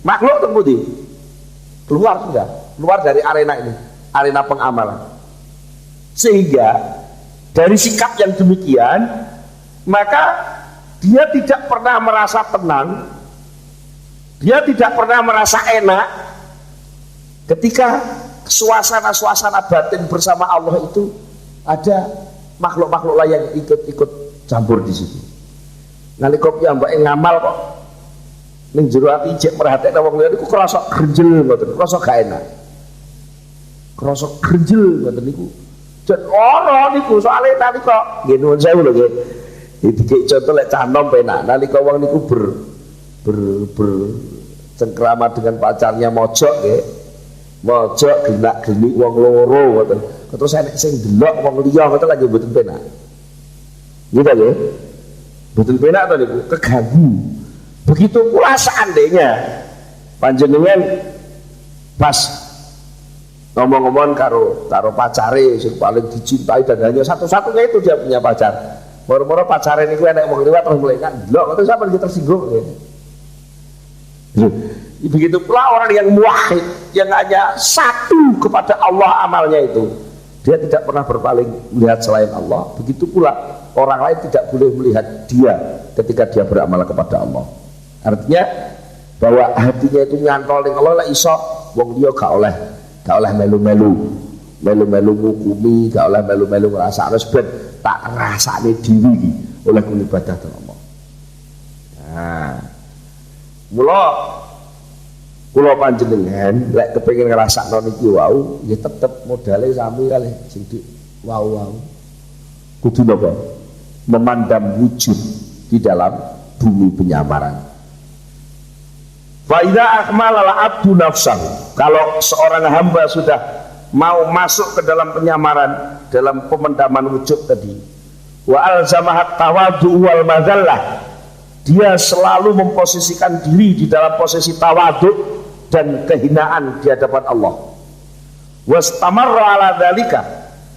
makhluk terbudi keluar sudah, keluar dari arena ini, arena pengamalan. Sehingga dari sikap yang demikian maka dia tidak pernah merasa tenang, dia tidak pernah merasa enak ketika suasana-suasana batin bersama Allah itu ada makhluk-makhluk lain yang ikut-ikut campur di situ. Nalika piyambake ngamal kok ning jero ati jek merhatekne wong liya niku krasa grenjel ngoten, krasa gak enak. Krasa grenjel ngoten niku. Jan ora niku soalé nalika nggih nuwun sewu lho nggih. Iki contoh lek canom penak nalika wong niku cengkrama dengan pacarnya mojok nggih. Mojok genak-genik wong loro ngoten. Terus enek sing delok wong liya ngoten lagi mboten penak. Gitu nggih. Mboten penak to niku, keganggu. Begitu pula seandainya panjenengan pas ngomong-ngomong karo pacare sing paling dicintai dan hanya satu-satunya itu dia punya pacar. Moro-moro pacare niku enek wong liwat terus mulai kan delok ngoten sampeyan kita tersinggung nggih. Begitu pula orang yang muwahhid yang hanya satu kepada Allah amalnya itu, dia tidak pernah berpaling melihat selain Allah. Begitu pula orang lain tidak boleh melihat dia ketika dia beramal kepada Allah. Artinya bahwa hatinya itu nyantol ning Allah, lek iso wong liya gak oleh melu-melu ngukumi, gak oleh melu-melu ngrasakno ben tak rasane diri oleh ibadah Allah. Nah, mula kula panjenengan lek kepengin ngrasakno niki wau nggih tetep modale sami kalih sing wau kudu napa memandang wujud di dalam bumi penyamaran. Fa idza akmala al-abdu nafsahu, kalau seorang hamba sudah mau masuk ke dalam penyamaran, dalam pemendaman wujud tadi, wa alzamahat tawadhu wal madzallah, dia selalu memposisikan diri di dalam posisi tawadhu dan kehinaan di hadapan Allah. Wastamarra ala dzalika,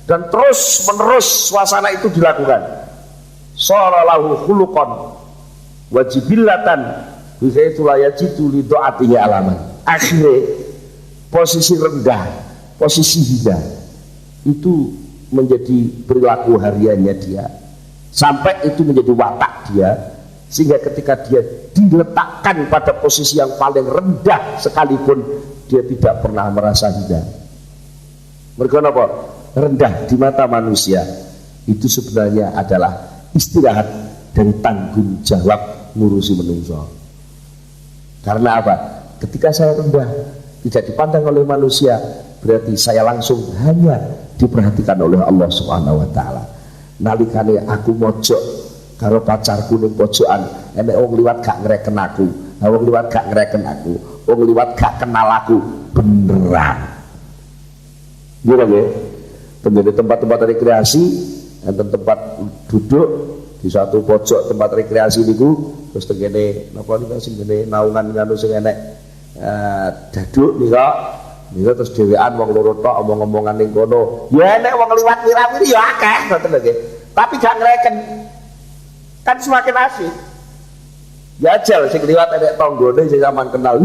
dan terus menerus suasana itu dilakukan. Shara lahu khuluqan wa jibillatan bi haitsu la yajidu li dhaatihi alaman. Akhirnya posisi rendah, posisi hina itu menjadi perilaku hariannya dia, sampai itu menjadi watak dia, sehingga ketika dia diletakkan pada posisi yang paling rendah sekalipun dia tidak pernah merasa hina. Mergo napa? Rendah di mata manusia itu sebenarnya adalah istirahat dari tanggung jawab ngurusi manusia. Karena apa? Ketika saya rendah, tidak dipandang oleh manusia, berarti saya langsung hanya diperhatikan oleh Allah Subhanahu wa taala. Nalikane aku mojok karo pacarku ning pojokan, enek wong liwat gak ngreken aku, wong liwat gak ngreken aku, wong liwat gak kenal aku, beneran. Gila nggih? Tenggene tempat-tempat rekreasi, enten tempat duduk di satu pojok tempat rekreasi niku, terus tenggene napa niku sing ngene naungan nganu sing enek daduk nika terus dhewean wong loro tok omong-omongan ning kono. Ya enek wong liwat wira-wiri ya akeh ngoten lho nggih. Tapi gak ngreken. Kan semakin asik. Ya jal sing liwat enek tanggane sing sampean kenal.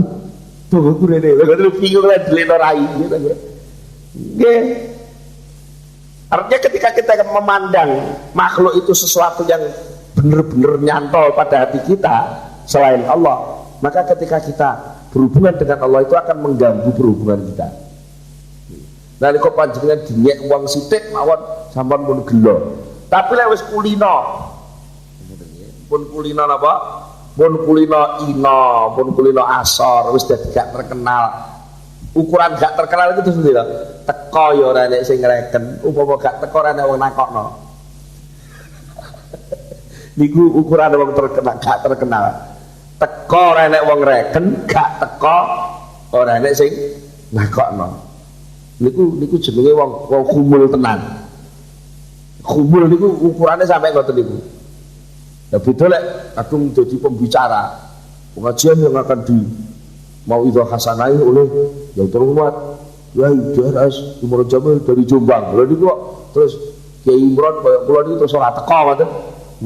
Tunggu rene lho ngoten bingung lan deleno rai gitu nggih. Nggih. Artinya ketika kita memandang makhluk itu sesuatu yang benar-benar nyantol pada hati kita selain Allah, maka ketika kita berhubungan dengan Allah itu akan mengganggu berhubungan kita. Nah, kok panjenengan dinyek uang sithik mawon sampean pun gelo. Tapi lek wis kulino. Pun kulino napa? Pun kulino ina, pun kulino asor, wis dadi gak terkenal. Ukuran gak terkenal itu sendiri lho. Teko ya ora enek sing ngreken, upama gak teko ora enek wong nakokno. Niku ukuran wong terkenal gak terkenal. Teko ora enek wong reken, gak teko ora enek sing nakokno. Niku jenenge wong khumul tenan. Khumul niku ukurane sampai ngoten niku. Ya beda lek kadung dadi pembicara. Pengajian yang akan di mau itu hasanai oleh yang terhormat Yai DRS Imron Jamil dari Jombang. Lha niku kok terus Kiai Imron kaya kula niku terus ora teko ngoten.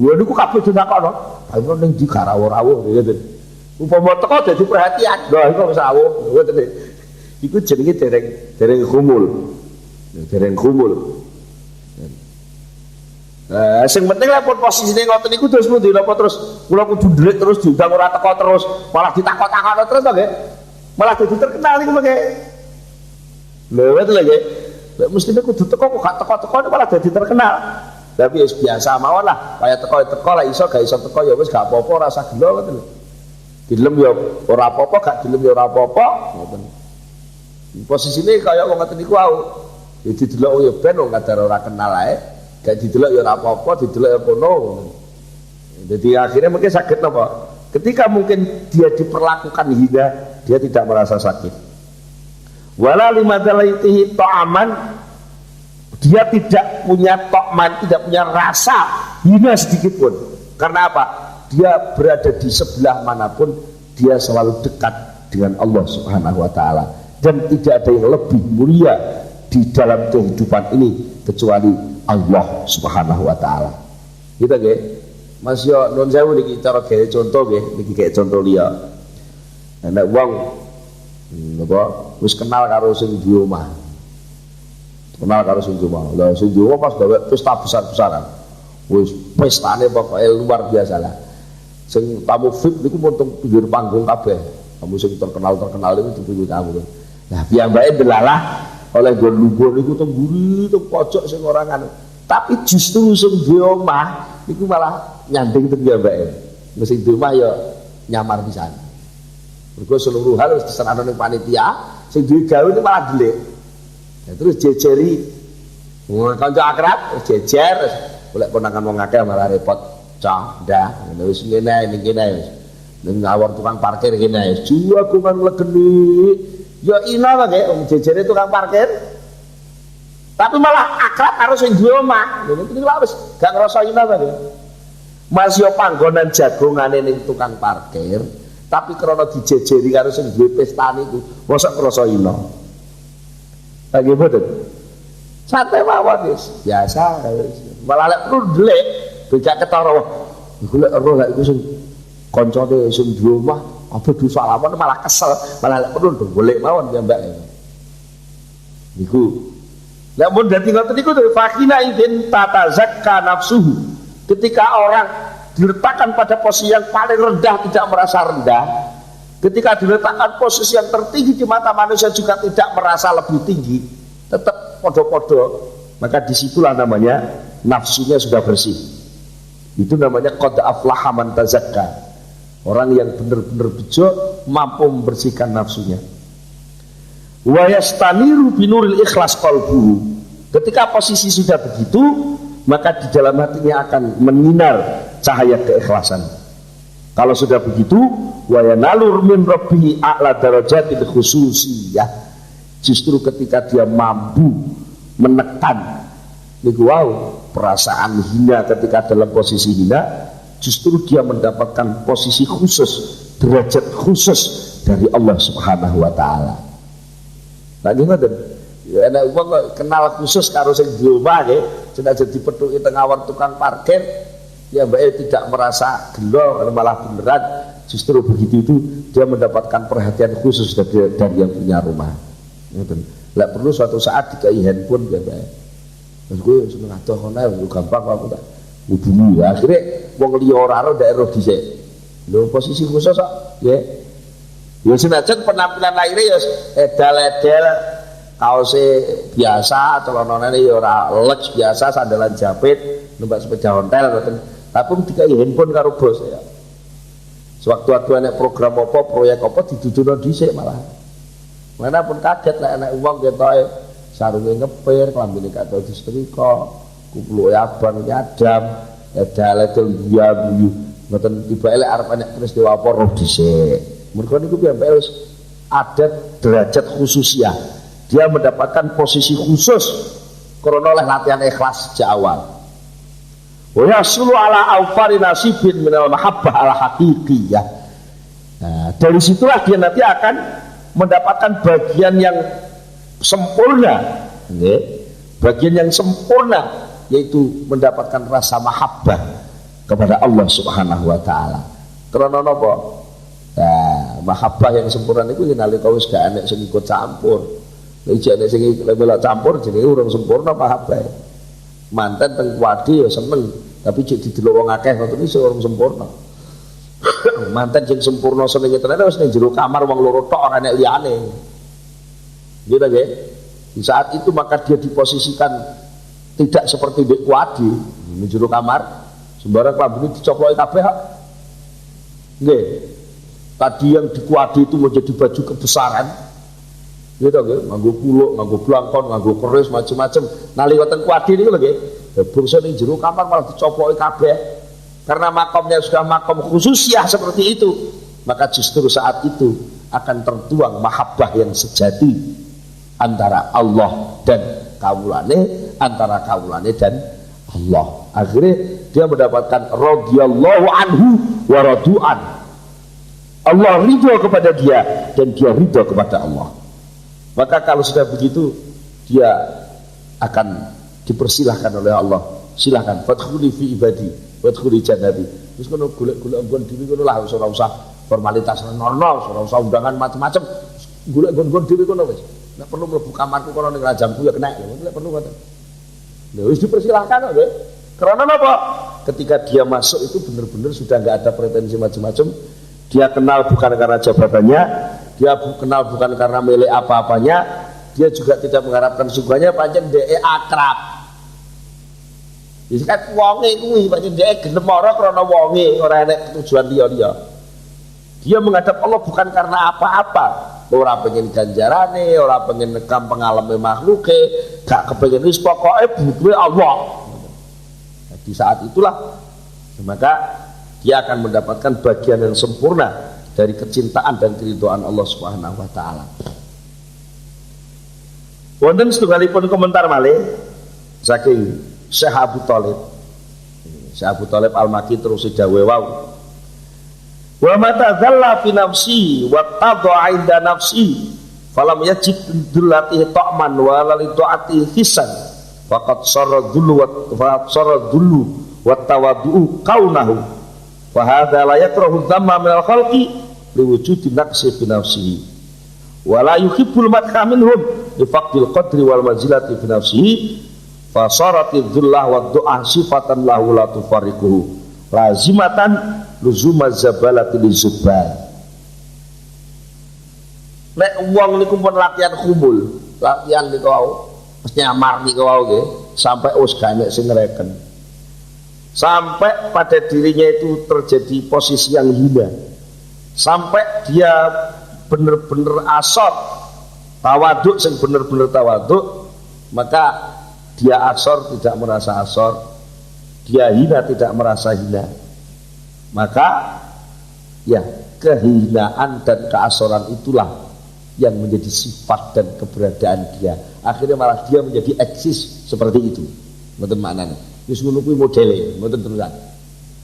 Lha niku kabeh dinakokno. Pak Imron ning di karawo-rawo ngoten. Upama teko dadi perhatian. Lha iku wis rawuh ngoten. Iku jenenge dereng khumul. Dereng khumul. Sing penting lah pun posisine ngoten niku terus pundi napa terus kula kudu ndelik terus diundang ora teko terus malah ditakok-takokno terus to nggih. Malah dadi terkenal niku mengke. Lha wet lagi. Lek mestine kudu teko kok gak teko-teko malah dadi terkenal. Tapi wis biasa mawon lah, kaya teko lah iso gak iso teko ya wis gak apa-apa ora usah gelo ngoten. Dilem ya ora apa-apa, gak dilem ya ora apa-apa ngoten. Posisine kaya wong ngoten niku wau. Ya didelok ya ben wong kadar ora kenal ae. Gak didelok ya ora apa-apa, didelok ya kono. Jadi akhirnya mungkin sakit apa? Ketika mungkin dia diperlakukan hina, dia tidak merasa sakit. Wala limadalaitihi ta'aman, dia tidak punya ta'man, tidak punya rasa hina sedikit pun. Karena apa? Dia berada di sebelah manapun, dia selalu dekat dengan Allah Subhanahu wa taala, dan tidak ada yang lebih mulia di dalam kehidupan ini kecuali Allah Subhanahu wa taala. Kita nggih, Mas yo nun sewu niki cara gawe contoh nggih, niki gawe contoh liya. Nek wong napa wis kenal karo sing duwe omah. Kenal karo sing duwe omah. Lah sing duwe pas gawe pesta besar-besaran. Wis pestane pokoke luar biasa lah. Sing tamu VIP niku montung pinggir panggung kabeh. Kamu sing terkenal-terkenal itu pinggir tamu. Nah, piyambake delalah oleh gon-gon niku teng mburi teng pojok sing ora anu. Tapi justru sing duwe omah niku malah nyanding teng piyambake. Sing duwe omah ya nyamar pisan. Mergo seluruh hal wis diserahno ning panitia, sing duwe gawe niku malah delik. Ya terus jejeri kanca akrab jejer golek konangan wong akeh malah repot. Cah, dah, wis ngene iki kene wis. Ning ngawur tukang parkir kene wis. Juagungan legeni. Ya ina wae wong jejere tukang parkir. Tapi malah akrab karo sing duwe omah. Lha niku wis gak ngrasa ina wae. Mas yo panggonan jagongane ning tukang parkir, tapi krana dijejeri karo sing duwe pesta niku, mosok krasa ina. Lagi boten. Santai mawon wis, biasa. Malah lek perlu delik, becak ketara wah. Iku lek ero lek iku sing kancane sing di omah apa disalaman malah kesel, malah lek perlu golek mawon ya Mbak. Niku. Lek mun dadi ngoten niku fakina idin tatazakka nafsuhu. Ketika orang diletakkan pada posisi yang paling rendah tidak merasa rendah, ketika diletakkan posisi yang tertinggi di mata manusia juga tidak merasa lebih tinggi, tetap podo-podo, maka disitulah namanya nafsunya sudah bersih. Itu namanya qad aflaha man tazakka. Orang yang benar-benar bejo mampu membersihkan nafsunya. Wa yastaniru binuril ikhlas qalbuhu. Ketika posisi sudah begitu, maka di dalam hatinya akan menyinar cahaya keikhlasan. Kalau sudah begitu, wa yanalur min rabbihi a'la darajatil khususiyah. Justru ketika dia mampu menekan niku wow, perasaan hina ketika dalam posisi hina, justru dia mendapatkan posisi khusus, derajat khusus dari Allah Subhanahu wa taala. Lagi ngoten. Ya enak wong kenal khusus karo sing di omah nggih, senajan dipethuki tengah war tukang parkir, ya mbake tidak merasa gelo, malah beneran justru begitu itu dia mendapatkan perhatian khusus dari yang punya rumah. Ngoten. Lek perlu suatu saat dikai handphone ya mbake. Terus gue seneng adoh ngono gampang aku tak hubungi ya. Akhirnya wong liya ora ndak ero dhisik. Lho posisi khusus kok, ya. Ya senajan penampilan lahir ya edal-edal, kaose biasa, celanane ya ora leks biasa, sandalan japit, numpak sepeda ontel ngoten. Tapi dikai handphone karo bos ya. Sewaktu-waktu enek program apa, proyek apa diduduno dhisik malah. Mana pun kaget lah enek uang ketoke sarunge ngepir, klambine gak tau disetrika, kupluke abang nyadam, edal-edal guyu. Ngoten tiba elek arep enek peristiwa apa roh dhisik. Mereka niku piyambake wis ada derajat khususnya. Dia mendapatkan posisi khusus karena oleh latihan ikhlas sejak awal. Wa yasulu ala awfari nasibin minal mahabbah al haqiqiyah. Nah, dari situlah dia nanti akan mendapatkan bagian yang sempurna, bagian yang sempurna, yaitu mendapatkan rasa mahabbah kepada Allah Subhanahu wa taala. Karena napa? Nah, mahabbah yang sempurna itu nalika wis gak enek sing ikut campur. Nek jane sing melok campur jenenge urung sempurna mahabbah. Mantan teng wadi ya seneng, tapi cek didelok wong akeh ngoten iki urung sempurna. Mantan sing sempurna senenge tenan wis ning jero kamar wong loro tok ora enek liyane. Gitu nggih. Di saat itu maka dia diposisikan tidak seperti Mbek Wadi ning jero kamar, sembarang klambine dicoploki kabeh kok. Nggih. Tadi yang dikuadi itu menjadi baju kebesaran, gitu nggih, nganggo kuluk, nganggo blangkon, nganggo keris macam-macam. Nalika teng kuadi niku lho nggih, bangsa ning jero kamar malah dicoploki kabeh. Karena makamnya sudah makam khususiyah seperti itu, maka justru saat itu akan tertuang mahabbah yang sejati antara Allah dan kawulane, antara kawulane dan Allah. Akhirnya dia mendapatkan radhiyallahu anhu wa radu'an. Allah ridho kepada dia dan dia ridho kepada Allah. Maka kalau sudah begitu, dia akan dipersilahkan oleh Allah. Silahkan fadkhuli fi ibadi wadkhuli jannati. Terus kono golek-golek nggon dhewe kono lah, ora usah formalitas norno, ora usah undangan macam-macam. Golek nggon dhewe kono wis. Nek perlu mlebu kamarku kono ning rajamku ya kena. Nek perlu ngoten. Lha wis dipersilahkan kok, nggih. Karena apa? Ketika dia masuk itu benar-benar sudah enggak ada pretensi macam-macam. Dia kenal bukan karena jabatannya, dia kenal bukan karena milik apa-apanya, dia juga tidak mengharapkan sungguhnya, pancen dhek akrab. Iki kan wonge kuwi pancen dhek gelem ora krana wonge, ora enek tujuan liya-liya. Dia menghadap Allah bukan karena apa-apa, ora pengen ganjarane, ora pengen nekam pengalame makhluke, gak kepengin wis pokoke butuhe Allah. Nah, di saat itulah maka dia akan mendapatkan bagian yang sempurna dari kecintaan dan keridhaan Allah Subhanahu wa taala. Wonten setunggalipun komentar malih saking Syekh Abu Thalib. Syekh Abu Thalib Al-Makki terus dawuh wau. Wa mata dzalla fi nafsi wa tadha 'inda nafsi falam yajid dullati ta'man wa la li ta'ati hisan faqad sarra dhullu wa tawaddu'u kaunahu wa hadza la yakrahu dhamma min al-khalqi liwujudi naqsi fi nafsihi wa la yuhibbul madha minhum li faqdil qadri wal manzilati fi nafsihi fa saratid dhullah wa du'a sifatan lahu la tufarriquhu lazimatan luzumaz zabalati lizubban. Nek wong niku pun latihan kumul, latihan niku wau, nyamar niku wau nggih, sampai wis gak enek sing ngreken. Sampai pada dirinya itu terjadi posisi yang hina. Sampai dia benar-benar asor, tawaduk sing benar-benar tawaduk, maka dia asor tidak merasa asor, dia hina tidak merasa hina. Maka ya kehinaan dan keasoran itulah yang menjadi sifat dan keberadaan dia. Akhirnya malah dia menjadi eksis seperti itu. Mboten maknane. Wis ngono kuwi modele, mboten terusan.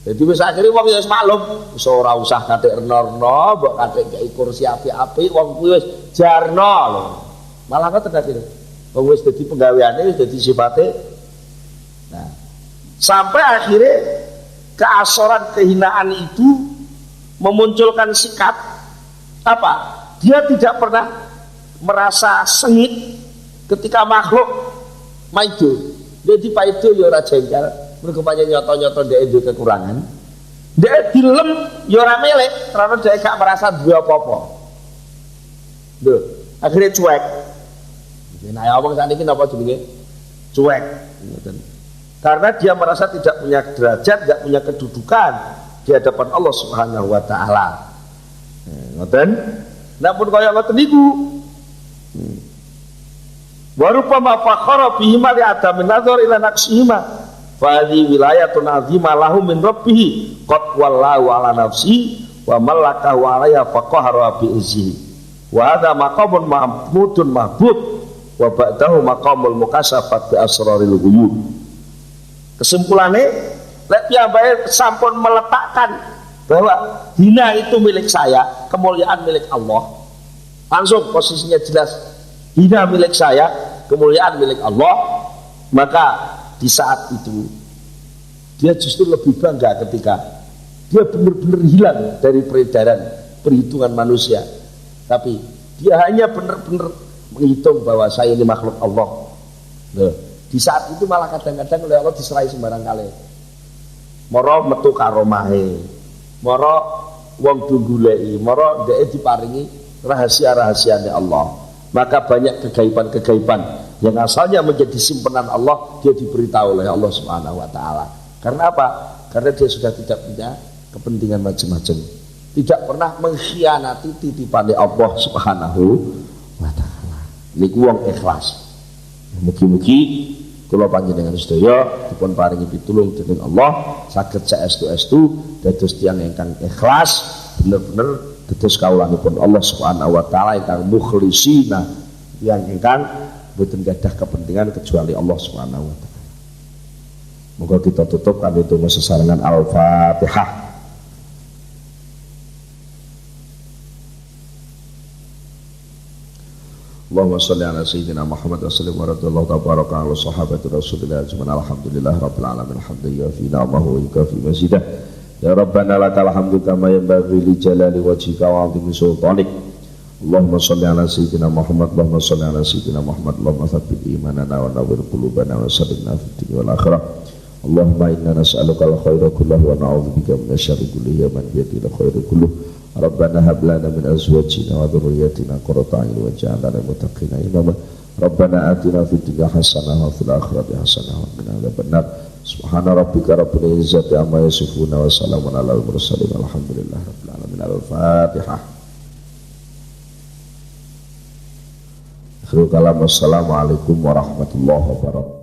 Jadi wis akhire wong ya wis maklum, wis ora usah kathik renorno, mbok kathik gawe kursi apik-apik, wong kuwi wis jarno lho. Malah ngoten akhire. Wong wis dadi penggaweane, wis dadi sifate. Nah, sampai akhirnya keasoran kehinaan itu memunculkan sikap apa? Dia tidak pernah merasa sengit ketika makhluk maido. Jadi paido ya ora jengkel, mergo pancen nyoto-nyoto ndek duwe kekurangan. Ndek dilem ya ora melek, karena dhek gak merasa duwe apa-apa. Lho, akhirnya cuek. Nah, ya omong sakniki napa jenenge? Cuek. Karena dia merasa tidak punya derajat, tidak punya kedudukan di hadapan Allah Subhanahu wa taala. Ngoten? Nek pun kaya ngoten niku. Wa rupama fakhara bihima li adamin nazar ila naqsihima. Fa hadhi wilayatun azimah lahum min rabbih qad wallahu ala nafsi wa malakahu alaiha faqahara bi izzi. Wa hadha maqamun mahmudun mahbub wa ba'dahu maqamul mukasyafat bi asraril ghuyub. Kesimpulannya, lek piyambake sampun meletakkan bahwa hina itu milik saya, kemuliaan milik Allah. Langsung posisinya jelas, hina milik saya, kemuliaan milik Allah. Maka di saat itu dia justru lebih bangga ketika dia benar-benar hilang dari peredaran perhitungan manusia. Tapi dia hanya benar-benar menghitung bahwa saya ini makhluk Allah. Nah, di saat itu malah kadang-kadang oleh Allah diserai sembarang kali. Moro metu karomahe, moro wong dunggulei, moro ndeke diparingi rahasia-rahasianya Allah. Maka banyak kegaiban-kegaiban yang asalnya menjadi simpanan Allah, dia diberitahu oleh Allah Subhanahu wa taala. Karena apa? Karena dia sudah tidak punya kepentingan macam-macam. Tidak pernah mengkhianati titipan Allah Subhanahu wa taala. Niku wong ikhlas. Mugi-mugi kula panjenengan sedaya dipun paringi pitulung dening Allah saged saestu-estu dados tiyang ingkang ikhlas bener-bener dados kawulanipun Allah Subhanahu wa taala ingkang mukhlisina, yang ingkang boten gadah kepentingan kecuali Allah Subhanahu wa taala. Moga kita tutup kanthi donga sesarengan Al-Fatihah. Allahumma sholli ala sayyidina Muhammad wa sallim wa radhiyallahu tabaraka ala sahabati Rasulillah ajmain. Alhamdulillah rabbil alamin hamdan yafina wa huwa yukafi mazidah. Ya Rabbana lakal hamdu kama yanbaghi li jalali wajhika wa 'azimi sultanik. Allahumma sholli ala sayyidina Muhammad, Allahumma sholli ala sayyidina Muhammad, Allahumma tsabbit imanana wa nawwir qulubana wa saddidna fid dunya wal akhirah. Allahumma inna nas'aluka al-khaira kullahu wa na'udzubika min syarri kullihi man bi yadihi al-khairu kulluhu. Rabbana hab lana min azwajina wa dhurriyyatina qurrata a'yun waj'alna lil muttaqina imama. Rabbana atina fid dunya hasanah wa fil akhirati hasanah wa qina adzabannar. Subhana rabbika rabbil izzati amma yasifun wa salamun alal mursalin walhamdulillahi rabbil alamin. Al-Fatihah. Akhirul kalam, wassalamualaikum warahmatullahi wabarakatuh.